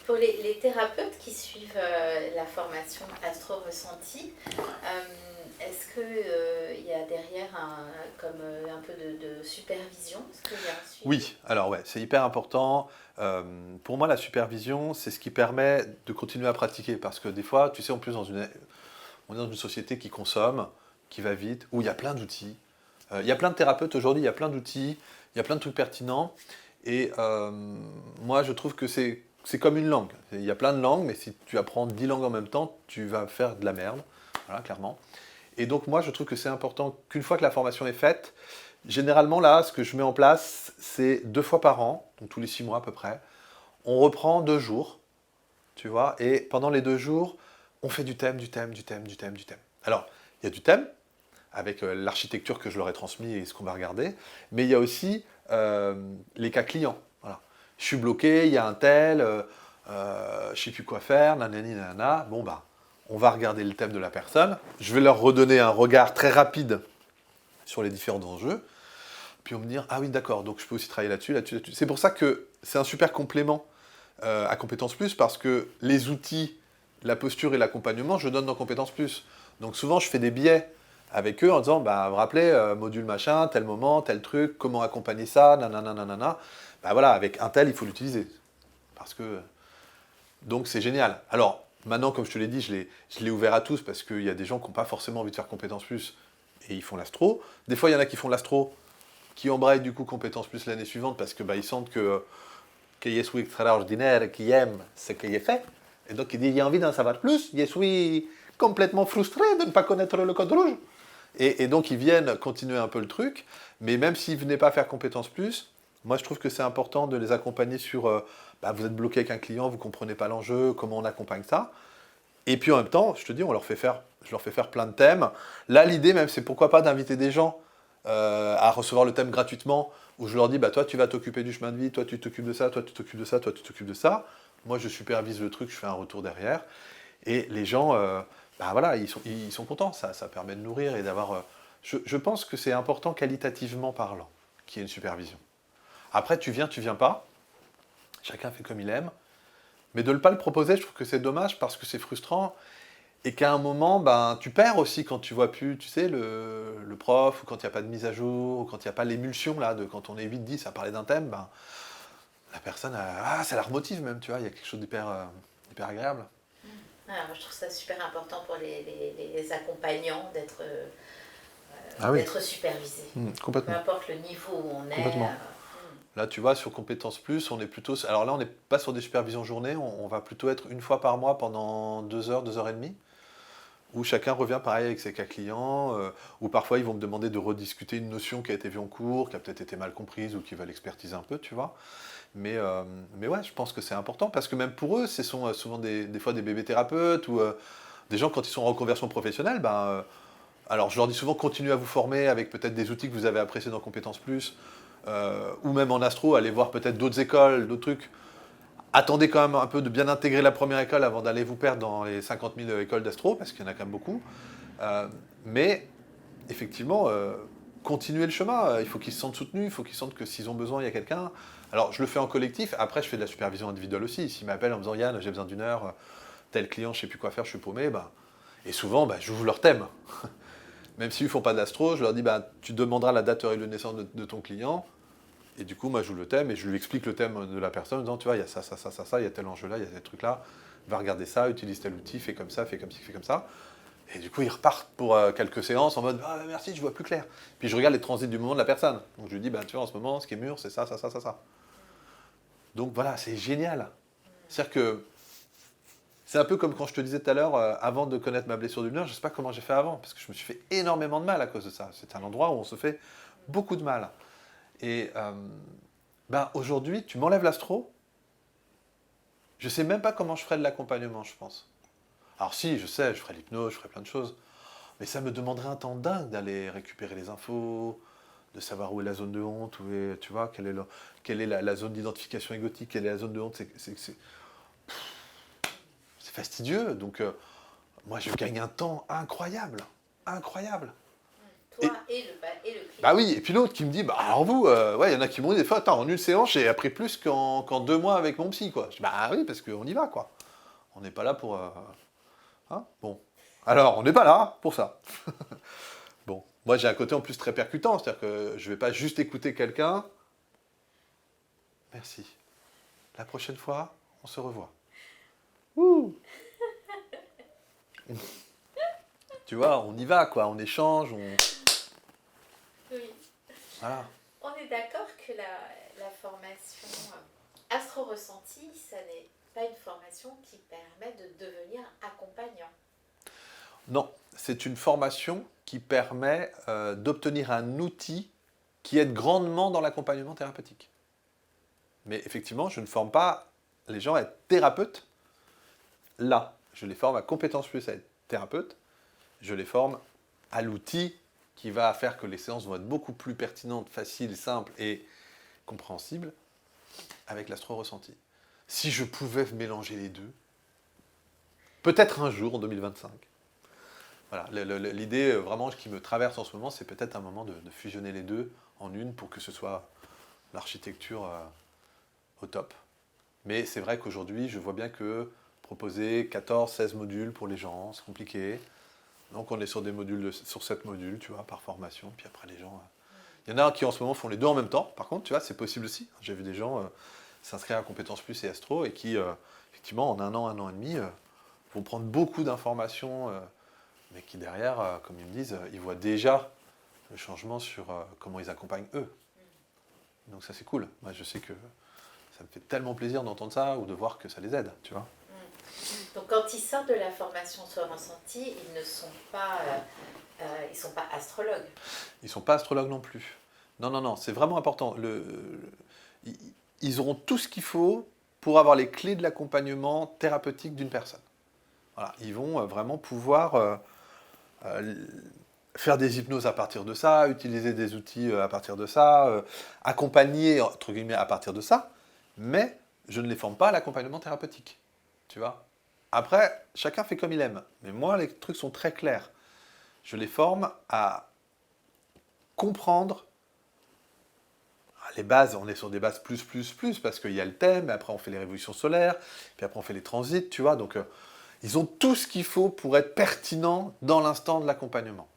Pour les thérapeutes qui suivent la formation Astro Ressenti, est-ce qu'il y a derrière un peu de supervision? Est-ce qu'il y a un suivi? Oui, alors ouais, c'est hyper important. Pour moi, la supervision, c'est ce qui permet de continuer à pratiquer. Parce que des fois, tu sais, en plus, on est dans une société qui consomme, qui va vite, où il y a plein d'outils. Il y a plein de thérapeutes aujourd'hui, il y a plein d'outils, il y a plein de trucs pertinents. Et moi, je trouve que c'est comme une langue. Il y a plein de langues, mais si tu apprends 10 langues en même temps, tu vas faire de la merde. Voilà, clairement. Et donc, moi, je trouve que c'est important qu'une fois que la formation est faite, généralement, là, ce que je mets en place, c'est 2 fois par an, donc tous les 6 mois à peu près. On reprend 2 jours, tu vois, et pendant les 2 jours, on fait du thème, du thème, du thème, du thème, du thème. Alors, il y a du thème, avec l'architecture que je leur ai transmise et ce qu'on va regarder, mais il y a aussi les cas clients. Voilà. Je suis bloqué, il y a un tel, je ne sais plus quoi faire, nanani, nanana. Bon, bah, on va regarder le thème de la personne. Je vais leur redonner un regard très rapide sur les différents enjeux. Puis on me dire, ah oui, d'accord, donc je peux aussi travailler là-dessus, là-dessus, là-dessus. C'est pour ça que c'est un super complément à Compétences Plus, parce que les outils, la posture et l'accompagnement, je donne dans Compétences Plus. Donc souvent, je fais des biais avec eux en disant, bah, vous vous rappelez, module machin, tel moment, tel truc, comment accompagner ça, nanana, nanana. Bah voilà, avec un tel, il faut l'utiliser. Parce que... Donc c'est génial. Alors, maintenant, comme je te l'ai dit, je l'ai ouvert à tous, parce qu'il y a des gens qui n'ont pas forcément envie de faire Compétences Plus, et ils font l'astro. Des fois, il y en a qui font l'astro, qui embrayent du coup Compétences Plus l'année suivante, parce que bah, ils sentent que je suis extraordinaire, qui aime ce qu'il est fait. Et donc il dit, j'ai envie d'en savoir plus, je suis complètement frustré de ne pas connaître le code rouge. Et donc ils viennent continuer un peu le truc, mais même s'ils ne venaient pas faire Compétences Plus, moi je trouve que c'est important de les accompagner sur, bah, vous êtes bloqué avec un client, vous ne comprenez pas l'enjeu, comment on accompagne ça. Et puis en même temps, je te dis, je leur fais faire plein de thèmes. Là l'idée même, c'est pourquoi pas d'inviter des gens à recevoir le thème gratuitement, où je leur dis, bah, toi tu vas t'occuper du chemin de vie, toi tu t'occupes de ça, toi tu t'occupes de ça, toi tu t'occupes de ça. Moi je supervise le truc, je fais un retour derrière. Et les gens, bah, voilà, ils sont contents, ça permet de nourrir et d'avoir... je pense que c'est important qualitativement parlant, qu'il y ait une supervision. Après tu viens pas, chacun fait comme il aime, mais de ne pas le proposer, je trouve que c'est dommage parce que c'est frustrant. Et qu'à un moment, ben, tu perds aussi quand tu vois plus, tu sais, le prof, ou quand il n'y a pas de mise à jour, ou quand il n'y a pas l'émulsion, là, de quand on est 8-10 à parler d'un thème, ben, la personne, ça la remotive même, tu vois, il y a quelque chose d'hyper hyper agréable. Ah, moi, je trouve ça super important pour les accompagnants d'être Oui. d'être supervisés. Complètement. Peu importe le niveau où on est. Complètement. Là, tu vois, sur Compétences Plus, on est plutôt... Alors là, on n'est pas sur des supervisions journée, on va plutôt être une fois par mois pendant 2 heures, 2 heures et demie, où chacun revient pareil avec ses cas clients, où parfois ils vont me demander de rediscuter une notion qui a été vue en cours, qui a peut-être été mal comprise, ou qui veulent expertiser un peu, tu vois. Mais ouais, je pense que c'est important, parce que même pour eux, ce sont souvent des fois des bébés thérapeutes, ou des gens, quand ils sont en reconversion professionnelle, ben, alors je leur dis souvent, continuez à vous former avec peut-être des outils que vous avez appréciés dans Compétences Plus, ou même en astro, allez voir peut-être d'autres écoles, d'autres trucs. Attendez quand même un peu de bien intégrer la première école avant d'aller vous perdre dans les 50 000 écoles d'astro, parce qu'il y en a quand même beaucoup. Mais effectivement, continuez le chemin. Il faut qu'ils se sentent soutenus, il faut qu'ils sentent que s'ils ont besoin, il y a quelqu'un. Alors, je le fais en collectif. Après, je fais de la supervision individuelle aussi. S'ils m'appellent en me disant, Yann, j'ai besoin d'une heure, tel client, je ne sais plus quoi faire, je suis paumé, bah, et souvent, bah, j'ouvre leur thème. Même s'ils ne font pas d'astro, je leur dis, bah, tu demanderas la date, heure et lieu de naissance de ton client. Et du coup, moi, je joue le thème et je lui explique le thème de la personne en disant, tu vois, il y a ça, ça, ça, ça, ça, il y a tel enjeu là, il y a tel truc là, va regarder ça, utilise tel outil, fais comme ça, fais comme ci, fais comme ça. Et du coup, ils repartent pour quelques séances en mode, ah merci, je vois plus clair. Puis je regarde les transits du moment de la personne. Donc je lui dis, bah, tu vois, en ce moment, ce qui est mûr, c'est ça, ça, ça, ça, ça. Donc voilà, c'est génial. C'est-à-dire que c'est un peu comme quand je te disais tout à l'heure, avant de connaître ma blessure du nerf, je ne sais pas comment j'ai fait avant, parce que je me suis fait énormément de mal à cause de ça. C'est un endroit où on se fait beaucoup de mal. Et ben, aujourd'hui, tu m'enlèves l'astro, je ne sais même pas comment je ferais de l'accompagnement, je pense. Alors si, je sais, je ferais l'hypnose, je ferais plein de choses, mais ça me demanderait un temps dingue d'aller récupérer les infos, de savoir où est la zone de honte, où est, tu vois, quelle est la zone d'identification égotique, quelle est la zone de honte, c'est fastidieux. Donc moi, je gagne un temps incroyable, incroyable. Toi et le client. Bah oui, et puis l'autre qui me dit, bah alors vous, ouais, il y en a qui m'ont dit des fois, attends, en une séance, j'ai appris plus qu'en 2 mois avec mon psy, quoi. Je dis, bah oui, parce qu'on y va, quoi. On n'est pas là pour... Hein, bon. Alors, on n'est pas là pour ça. Bon. Moi, j'ai un côté en plus très percutant, c'est-à-dire que je ne vais pas juste écouter quelqu'un. Merci. La prochaine fois, on se revoit. Ouh. Tu vois, on y va, quoi. On échange, on... Oui. Voilà. On est d'accord que la formation astro-ressenti, ça n'est pas une formation qui permet de devenir accompagnant. Non, c'est une formation qui permet d'obtenir un outil qui aide grandement dans l'accompagnement thérapeutique. Mais effectivement, je ne forme pas les gens à être thérapeutes. Là, je les forme à compétences plus à être thérapeute. Je les forme à l'outil qui va faire que les séances vont être beaucoup plus pertinentes, faciles, simples et compréhensibles avec l'astro-ressenti. Si je pouvais mélanger les deux, peut-être un jour en 2025. Voilà, l'idée vraiment qui me traverse en ce moment, c'est peut-être un moment de fusionner les deux en une pour que ce soit l'architecture au top. Mais c'est vrai qu'aujourd'hui, je vois bien que proposer 14, 16 modules pour les gens, c'est compliqué. Donc on est sur des modules, sur 7 modules, tu vois, par formation. Puis après, les gens... Il y en a qui en ce moment font les deux en même temps. Par contre, tu vois, c'est possible aussi. J'ai vu des gens s'inscrire à Compétences Plus et Astro et qui, effectivement, en un an et demi, vont prendre beaucoup d'informations, mais qui derrière, comme ils me disent, ils voient déjà le changement sur comment ils accompagnent eux. Donc ça, c'est cool. Moi, je sais que ça me fait tellement plaisir d'entendre ça ou de voir que ça les aide, tu vois. Donc quand ils sortent de la formation sur ressenti, ils ne sont pas, ils sont pas astrologues. Ils ne sont pas astrologues non plus. Non, c'est vraiment important. Ils auront tout ce qu'il faut pour avoir les clés de l'accompagnement thérapeutique d'une personne. Voilà, ils vont vraiment pouvoir faire des hypnoses à partir de ça, utiliser des outils à partir de ça, accompagner, entre guillemets, à partir de ça, mais je ne les forme pas à l'accompagnement thérapeutique. Tu vois ? Après, chacun fait comme il aime. Mais moi, les trucs sont très clairs. Je les forme à comprendre les bases. On est sur des bases plus, parce qu'il y a le thème, après on fait les révolutions solaires, puis après on fait les transits, tu vois. Donc, ils ont tout ce qu'il faut pour être pertinents dans l'instant de l'accompagnement.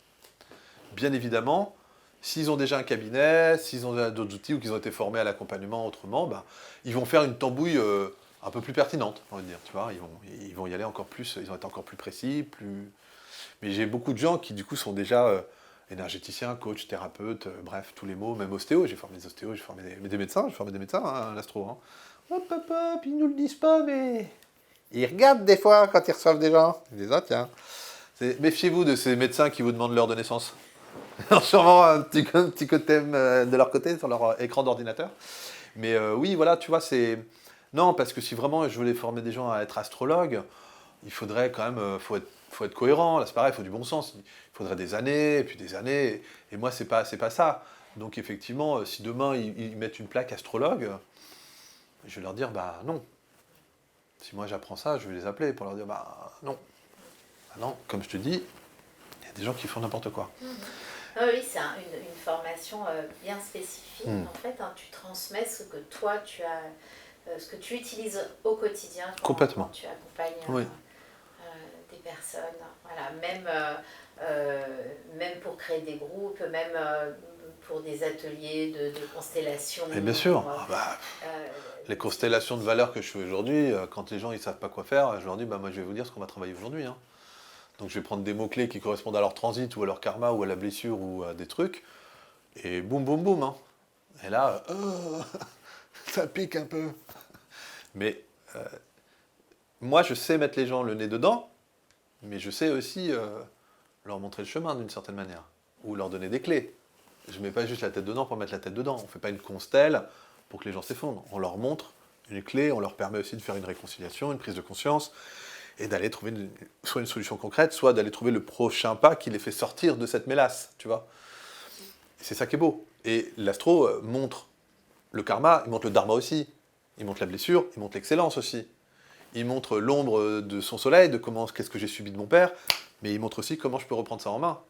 Bien évidemment, s'ils ont déjà un cabinet, s'ils ont d'autres outils ou qu'ils ont été formés à l'accompagnement autrement, bah, ils vont faire une tambouille un peu plus pertinente, on va dire. Tu vois, ils vont y aller encore plus, ils vont être encore plus précis, plus... Mais j'ai beaucoup de gens qui, du coup, sont déjà énergéticiens, coachs, thérapeutes, bref, tous les mots, même ostéo. J'ai formé des ostéos, j'ai formé des médecins, hein, à l'astro. Hein. Hop, ils nous le disent pas, mais... Ils regardent des fois quand ils reçoivent des gens. Ils disent, ah tiens. Méfiez-vous de ces médecins qui vous demandent l'heure de naissance. Alors, sûrement un petit côté de leur côté, sur leur écran d'ordinateur. Mais oui, voilà, tu vois, c'est... Non, parce que si vraiment je voulais former des gens à être astrologues, il faudrait quand même... faut être cohérent, là c'est pareil, il faut du bon sens. Il faudrait des années, et puis des années. Et moi, c'est pas ça. Donc effectivement, si demain ils mettent une plaque astrologue, je vais leur dire, bah non. Si moi j'apprends ça, je vais les appeler pour leur dire, bah non. Bah non, comme je te dis, il y a des gens qui font n'importe quoi. Ah oui, c'est une formation bien spécifique. En fait, hein, tu transmets ce que toi tu as, ce que tu utilises au quotidien quand tu accompagnes des personnes. Voilà, même pour créer des groupes, même pour des ateliers de constellation. Et bien sûr. Les constellations de valeurs que je fais aujourd'hui, quand les gens ne savent pas quoi faire, je leur dis, bah, moi je vais vous dire ce qu'on va travailler aujourd'hui. Hein. Donc je vais prendre des mots-clés qui correspondent à leur transit ou à leur karma ou à la blessure ou à des trucs. Et boum, boum, boum. Hein. Et là, ça pique un peu. Mais moi, je sais mettre les gens le nez dedans, mais je sais aussi leur montrer le chemin d'une certaine manière. Ou leur donner des clés. Je ne mets pas juste la tête dedans pour mettre la tête dedans. On ne fait pas une constelle pour que les gens s'effondrent. On leur montre une clé, on leur permet aussi de faire une réconciliation, une prise de conscience, et d'aller trouver soit une solution concrète, soit d'aller trouver le prochain pas qui les fait sortir de cette mélasse, tu vois. Et c'est ça qui est beau. Et l'astro montre le karma, il montre le dharma aussi. Il montre la blessure, il montre l'excellence aussi. Il montre l'ombre de son soleil, de qu'est-ce que j'ai subi de mon père, mais il montre aussi comment je peux reprendre ça en main.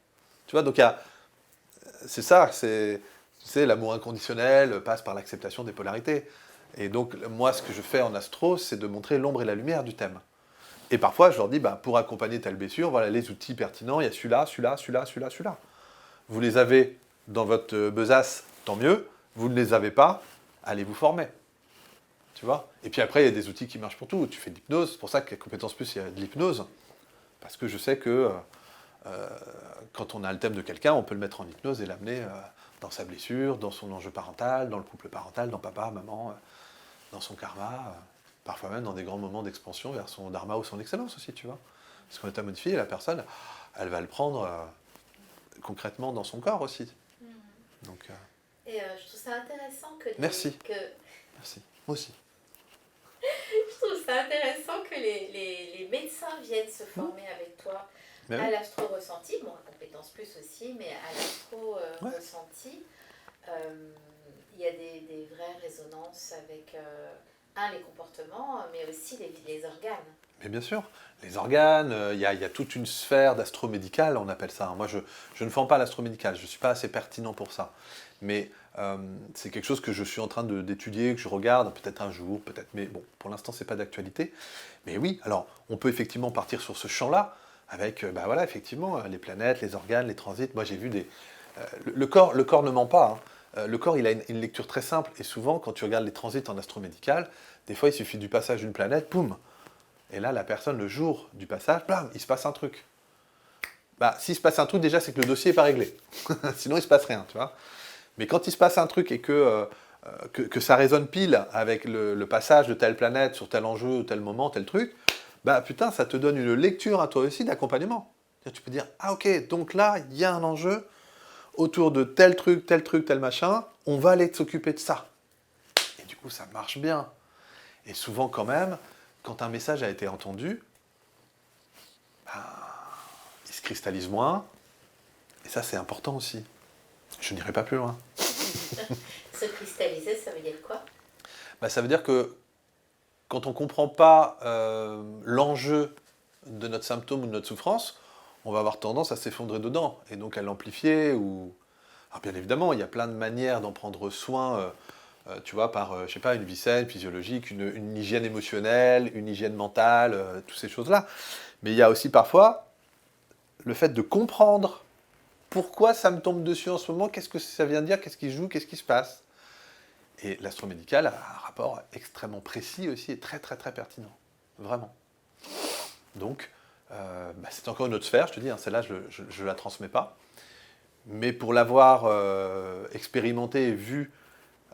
Tu vois, donc c'est ça, l'amour inconditionnel passe par l'acceptation des polarités. Et donc, moi, ce que je fais en astro, c'est de montrer l'ombre et la lumière du thème. Et parfois, je leur dis, bah, pour accompagner telle blessure, voilà les outils pertinents, il y a celui-là. Vous les avez dans votre besace, tant mieux. Vous ne les avez pas, allez vous former. Tu vois ? Et puis après, il y a des outils qui marchent pour tout. Tu fais de l'hypnose, c'est pour ça qu'à Compétences Plus, il y a de l'hypnose. Parce que je sais que quand on a le thème de quelqu'un, on peut le mettre en hypnose et l'amener dans sa blessure, dans son enjeu parental, dans le couple parental, dans papa, maman, dans son karma, parfois même dans des grands moments d'expansion vers son dharma ou son excellence aussi, tu vois. Parce qu'on est à modifier, la personne, elle va le prendre concrètement dans son corps aussi. Donc, et je trouve ça intéressant que... Merci. Merci. Moi aussi. Je trouve ça intéressant que les médecins viennent se former avec toi à l'astro-ressenti, bon, à compétence plus aussi, mais à l'astro-ressenti. Il y a des vraies résonances avec, les comportements, mais aussi les organes. Mais bien sûr, les organes, il y a toute une sphère d'astromédical, on appelle ça. Moi, je ne fais pas l'astromédical, je ne suis pas assez pertinent pour ça. Mais c'est quelque chose que je suis en train d'étudier, que je regarde, peut-être un jour, peut-être, mais bon, pour l'instant, ce n'est pas d'actualité. Mais oui, alors, on peut effectivement partir sur ce champ-là, avec, voilà, effectivement, les planètes, les organes, les transits. Moi, j'ai vu le corps ne ment pas, hein. Le corps, il a une lecture très simple, et souvent, quand tu regardes les transits en astromédical, des fois, il suffit du passage d'une planète, poum. Et là, la personne, le jour du passage, blam, il se passe un truc. S'il se passe un truc, déjà, c'est que le dossier n'est pas réglé. Sinon, il ne se passe rien, tu vois. Mais quand il se passe un truc et que ça résonne pile avec le passage de telle planète sur tel enjeu, tel moment, tel truc, putain, ça te donne une lecture à toi aussi d'accompagnement. Tu peux dire, ah ok, donc là, il y a un enjeu autour de tel truc, tel machin, on va aller s'occuper de ça. Et du coup, ça marche bien. Et souvent, quand même, quand un message a été entendu, il se cristallise moins. Et ça, c'est important aussi. Je n'irai pas plus loin. Se cristalliser, ça veut dire quoi ? Ça veut dire que quand on ne comprend pas l'enjeu de notre symptôme ou de notre souffrance, on va avoir tendance à s'effondrer dedans, et donc à l'amplifier. Alors bien évidemment, il y a plein de manières d'en prendre soin, tu vois, par, je sais pas, une vie saine, physiologique, une hygiène émotionnelle, une hygiène mentale, toutes ces choses-là. Mais il y a aussi parfois le fait de comprendre pourquoi ça me tombe dessus en ce moment, qu'est-ce que ça vient dire, qu'est-ce qui joue, qu'est-ce qui se passe. Et l'astromédical a un rapport extrêmement précis aussi et très très très pertinent. Vraiment. Donc, c'est encore une autre sphère, je te dis, hein, celle-là, je ne la transmets pas. Mais pour l'avoir expérimenté et vu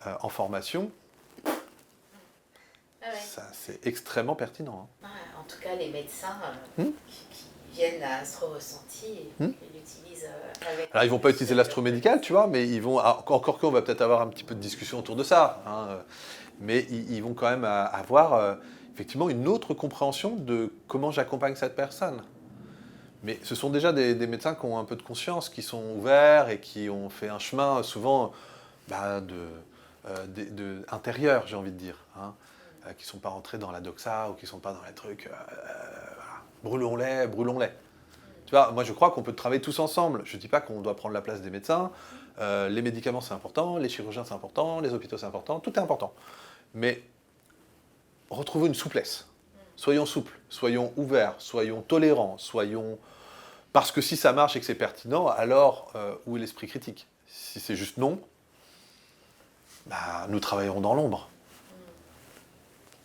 en formation, c'est extrêmement pertinent. Hein. En tout cas, les médecins qui viennent à Astro-Ressenti, ils l'utilisent avec... Alors, ils ne vont pas utiliser l'astromédical, tu vois, mais ils vont... Encore qu'on va peut-être avoir un petit peu de discussion autour de ça. Hein, mais ils vont quand même avoir effectivement une autre compréhension de comment j'accompagne cette personne. Mais ce sont déjà des médecins qui ont un peu de conscience, qui sont ouverts et qui ont fait un chemin souvent intérieur, j'ai envie de dire. Hein, qui ne sont pas rentrés dans la doxa ou qui ne sont pas dans les trucs... voilà, brûlons-les. Tu vois, moi je crois qu'on peut travailler tous ensemble. Je ne dis pas qu'on doit prendre la place des médecins. Les médicaments c'est important, les chirurgiens c'est important, les hôpitaux c'est important, tout est important. Mais retrouvons une souplesse. Soyons souples, soyons ouverts, soyons tolérants, soyons... Parce que si ça marche et que c'est pertinent, alors où est l'esprit critique ? Si c'est juste non, nous travaillerons dans l'ombre.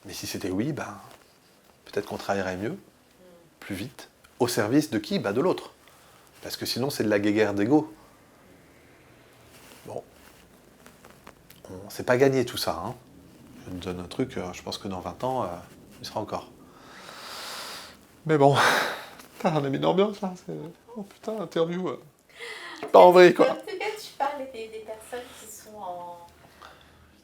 Mais si c'était oui, peut-être qu'on travaillerait mieux, plus vite. Au service de qui ? De l'autre. Parce que sinon, c'est de la guéguerre d'ego. Bon. C'est pas gagné tout ça. Hein. Je te donne un truc, je pense que dans 20 ans, il sera encore. Mais bon, on a mis une ambiance là. Oh putain, interview. Pas en vrai, quoi. En tout cas, tu parles des personnes qui sont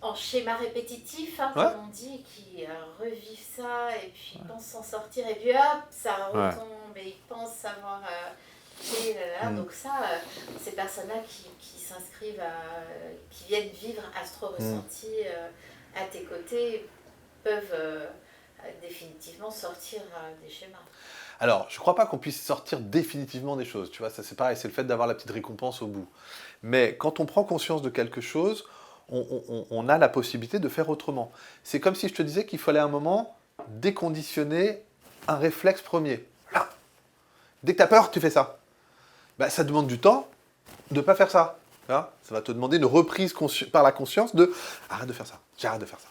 en schéma répétitif, hein, comme on dit, qui revivent ça et puis pensent s'en sortir et puis hop, ça retombe et ils pensent savoir donc ça, ces personnes-là qui s'inscrivent, qui viennent vivre Astro-Ressenti à tes côtés peuvent définitivement sortir des schémas. Alors, je ne crois pas qu'on puisse sortir définitivement des choses, tu vois, ça c'est pareil, c'est le fait d'avoir la petite récompense au bout. Mais quand on prend conscience de quelque chose, on a la possibilité de faire autrement. C'est comme si je te disais qu'il fallait à un moment déconditionner un réflexe premier. Là. Dès que tu as peur, tu fais ça. Ça demande du temps de ne pas faire ça. Ça va te demander une reprise par la conscience de « arrête de faire ça, j'arrête de faire ça ».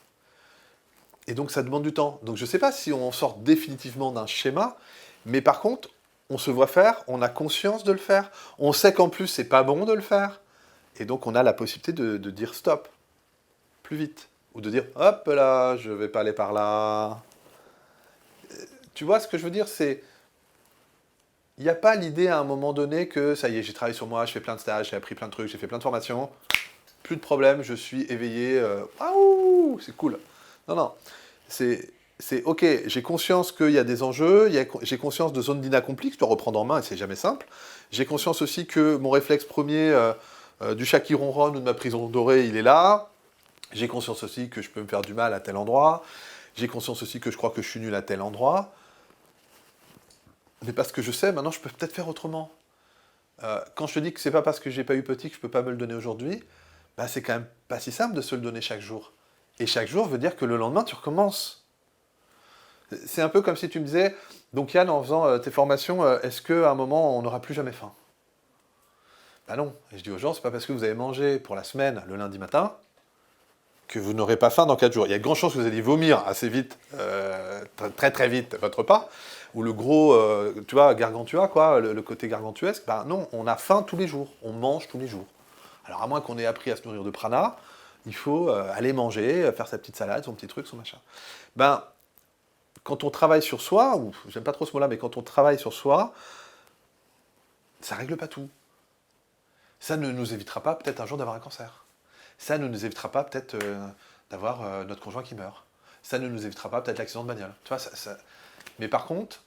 Et donc ça demande du temps. Donc je ne sais pas si on sort définitivement d'un schéma, mais par contre, on se voit faire, on a conscience de le faire, on sait qu'en plus c'est pas bon de le faire, Et donc, on a la possibilité de dire stop, plus vite. Ou de dire, hop là, je ne vais pas aller par là. Tu vois ce que je veux dire, c'est... Il n'y a pas l'idée à un moment donné que, ça y est, j'ai travaillé sur moi, je fais plein de stages, j'ai appris plein de trucs, j'ai fait plein de formations. Plus de problème, je suis éveillé. Waouh, c'est cool. Non, non. C'est ok, j'ai conscience qu'il y a des enjeux, j'ai conscience de zones d'inaccompli que je dois reprendre en main et c'est jamais simple. J'ai conscience aussi que mon réflexe premier du chat qui ronronne ou de ma prison dorée, il est là. J'ai conscience aussi que je peux me faire du mal à tel endroit. J'ai conscience aussi que je crois que je suis nul à tel endroit. Mais parce que je sais, maintenant je peux peut-être faire autrement. Quand je te dis que c'est pas parce que j'ai pas eu petit que je peux pas me le donner aujourd'hui, bah c'est quand même pas si simple de se le donner chaque jour. Et chaque jour veut dire que le lendemain tu recommences. C'est un peu comme si tu me disais, donc Yann, en faisant tes formations, est-ce qu'à un moment on n'aura plus jamais faim? Bah non. Et je dis aux gens, c'est pas parce que vous avez mangé pour la semaine le lundi matin que vous n'aurez pas faim dans 4 jours. Il y a de grandes chances que vous allez vomir assez vite, très très vite, votre repas, ou le gros, tu vois, gargantua, quoi, le côté gargantuesque. Ben non, on a faim tous les jours, on mange tous les jours. Alors à moins qu'on ait appris à se nourrir de prana, il faut aller manger, faire sa petite salade, son petit truc, son machin. Ben, quand on travaille sur soi, ou j'aime pas trop ce mot-là, mais quand on travaille sur soi, ça règle pas tout. Ça ne nous évitera pas peut-être un jour d'avoir un cancer. Ça ne nous évitera pas peut-être d'avoir notre conjoint qui meurt. Ça ne nous évitera pas peut-être l'accident de bagnole. Tu vois, Mais par contre,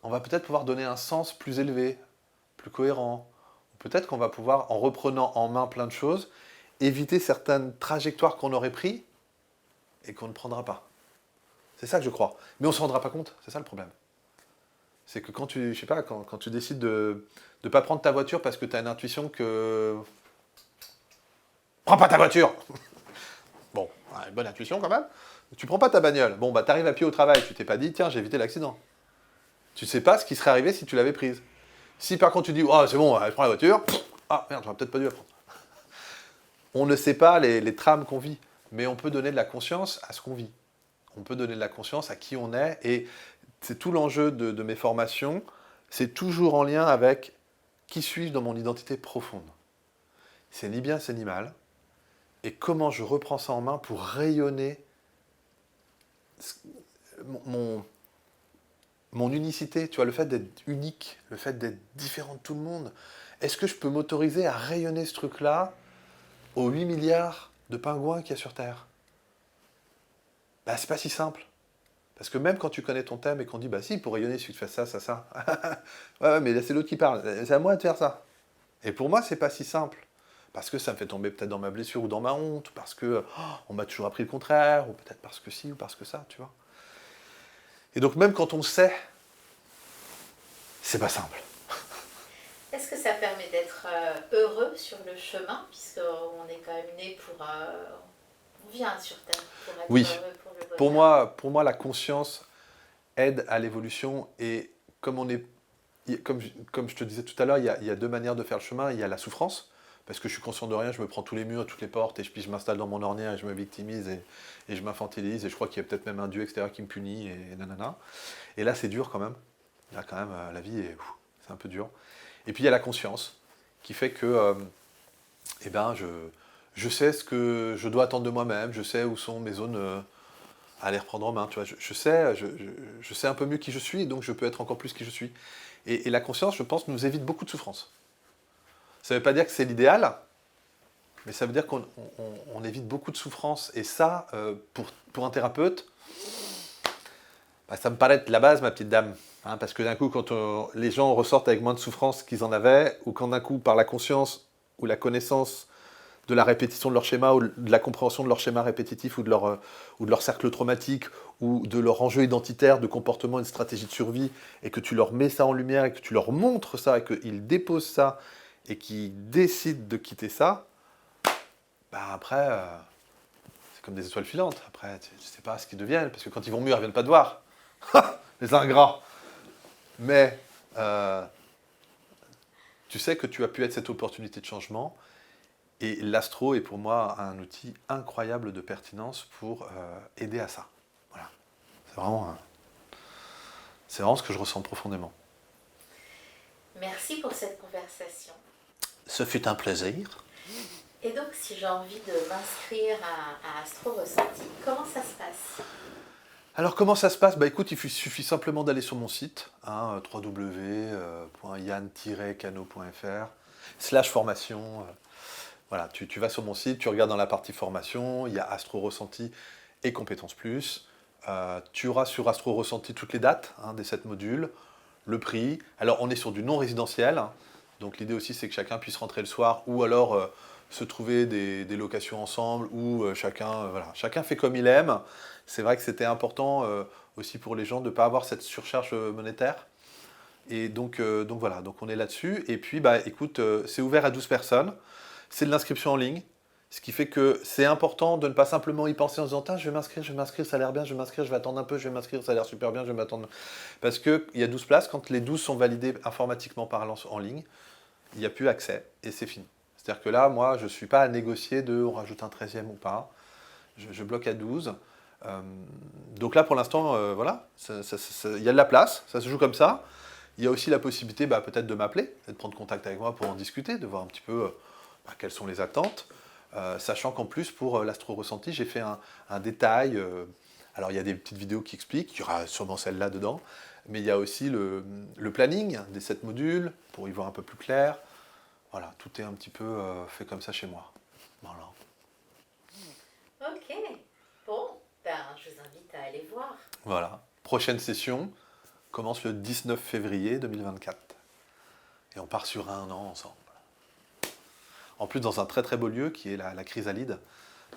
on va peut-être pouvoir donner un sens plus élevé, plus cohérent. Peut-être qu'on va pouvoir, en reprenant en main plein de choses, éviter certaines trajectoires qu'on aurait prises et qu'on ne prendra pas. C'est ça que je crois. Mais on ne se rendra pas compte, c'est ça le problème. C'est que quand tu, je sais pas, quand tu décides de ne pas prendre ta voiture parce que tu as une intuition que... Prends pas ta voiture. Bon, une bonne intuition quand même. Tu prends pas ta bagnole. Bon, bah t'arrives à pied au travail, tu t'es pas dit, tiens, j'ai évité l'accident. Tu sais pas ce qui serait arrivé si tu l'avais prise. Si par contre tu dis, oh c'est bon, je prends la voiture, ah merde, j'aurais peut-être pas dû la prendre. On ne sait pas les trames qu'on vit, mais on peut donner de la conscience à ce qu'on vit. On peut donner de la conscience à qui on est, et c'est tout l'enjeu de mes formations, c'est toujours en lien avec qui suis-je dans mon identité profonde. C'est ni bien, c'est ni mal. Et comment je reprends ça en main pour rayonner mon unicité, tu vois, le fait d'être unique, le fait d'être différent de tout le monde. Est-ce que je peux m'autoriser à rayonner ce truc-là aux 8 milliards de pingouins qu'il y a sur Terre? Bah, c'est pas si simple. Parce que même quand tu connais ton thème et qu'on dit, bah si, pour rayonner, il suffit de faire ça, ça, ça. Ouais, mais là, c'est l'autre qui parle. C'est à moi de faire ça. Et pour moi, c'est pas si simple. Parce que ça me fait tomber peut-être dans ma blessure ou dans ma honte, parce que on m'a toujours appris le contraire, ou peut-être parce que si, ou parce que ça, tu vois. Et donc même quand on sait, c'est pas simple. Est-ce que ça permet d'être heureux sur le chemin, puisqu'on est quand même né pour... on vient sur Terre pour être heureux pour le bonheur. Pour moi, la conscience aide à l'évolution, et comme je te disais tout à l'heure, il y a deux manières de faire le chemin. Il y a la souffrance, parce que je suis conscient de rien, je me prends tous les murs, toutes les portes, et puis je m'installe dans mon ornière, et je me victimise, et je m'infantilise, et je crois qu'il y a peut-être même un Dieu extérieur qui me punit, et nanana. Et là, c'est dur quand même. Là, quand même, la vie, c'est un peu dur. Et puis, il y a la conscience, qui fait que eh ben, je sais ce que je dois attendre de moi-même, je sais où sont mes zones à les reprendre en main. Tu vois, je sais un peu mieux qui je suis, et donc je peux être encore plus qui je suis. Et la conscience, je pense, nous évite beaucoup de souffrance. Ça ne veut pas dire que c'est l'idéal, mais ça veut dire qu'on évite beaucoup de souffrance. Et ça, pour un thérapeute, bah, ça me paraît être la base, ma petite dame. Hein, parce que d'un coup, quand les gens ressortent avec moins de souffrance qu'ils en avaient, ou quand d'un coup, par la conscience ou la connaissance de la répétition de leur schéma, ou de la compréhension de leur schéma répétitif, ou de leur cercle traumatique, ou de leur enjeu identitaire, de comportement et de stratégie de survie, et que tu leur mets ça en lumière, et que tu leur montres ça, et qu'ils déposent ça, et qu'ils décident de quitter ça, bah après, c'est comme des étoiles filantes. Après, tu ne sais pas ce qu'ils deviennent, parce que quand ils vont mieux, ils ne reviennent pas te voir. Les ingrats. Mais tu sais que tu as pu être cette opportunité de changement, et l'astro est pour moi un outil incroyable de pertinence pour aider à ça. Voilà. C'est vraiment ce que je ressens profondément. Merci pour cette conversation. Ce fut un plaisir. Et donc, si j'ai envie de m'inscrire à Astro Ressenti, comment ça se passe? Alors comment ça se passe? Bah écoute, il suffit simplement d'aller sur mon site, hein, www.yann-cano.fr/formation. Voilà, tu vas sur mon site, tu regardes dans la partie formation, il y a Astro Ressenti et Compétences Plus. Tu auras sur Astro Ressenti toutes les dates, hein, des 7 modules, le prix. Alors on est sur du non résidentiel, hein, donc l'idée aussi c'est que chacun puisse rentrer le soir ou alors se trouver des locations ensemble ou chacun fait comme il aime. C'est vrai que c'était important aussi pour les gens de ne pas avoir cette surcharge monétaire. Et donc voilà, donc on est là-dessus. Et puis bah écoute, c'est ouvert à 12 personnes, c'est de l'inscription en ligne. Ce qui fait que c'est important de ne pas simplement y penser en se disant « je vais m'inscrire, ça a l'air bien, je vais m'inscrire, je vais attendre un peu, je vais m'inscrire, ça a l'air super bien, je vais m'attendre. » Parce qu'il y a 12 places, quand les 12 sont validées informatiquement parlant en ligne, il n'y a plus accès et c'est fini. C'est-à-dire que là, moi, je ne suis pas à négocier de on rajoute un 13e ou pas. Je bloque à 12. Donc là, pour l'instant, voilà, il y a de la place, ça se joue comme ça. Il y a aussi la possibilité peut-être de m'appeler, de prendre contact avec moi pour en discuter, de voir un petit peu quelles sont les attentes. Sachant qu'en plus, pour l'Astro Ressenti, j'ai fait un détail. Alors, il y a des petites vidéos qui expliquent, il y aura sûrement celle-là dedans, mais il y a aussi le planning des 7 modules, pour y voir un peu plus clair. Voilà, tout est un petit peu fait comme ça chez moi. Voilà. Ok, bon, je vous invite à aller voir. Voilà. Prochaine session commence le 19 février 2024. Et on part sur un an ensemble. En plus, dans un très très beau lieu qui est la Chrysalide,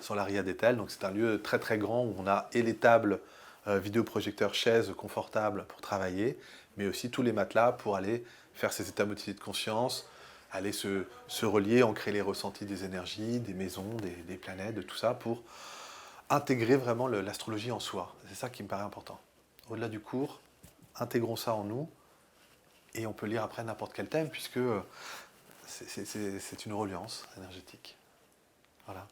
sur la Ria d'Etel. Donc c'est un lieu très très grand où on a et les tables, vidéoprojecteurs, chaises confortables pour travailler, mais aussi tous les matelas pour aller faire ces états motivés de conscience, aller se relier, ancrer les ressentis des énergies, des maisons, des planètes, de tout ça, pour intégrer vraiment l'astrologie en soi. C'est ça qui me paraît important. Au-delà du cours, intégrons ça en nous, et on peut lire après n'importe quel thème, puisque c'est une reliance énergétique. Voilà.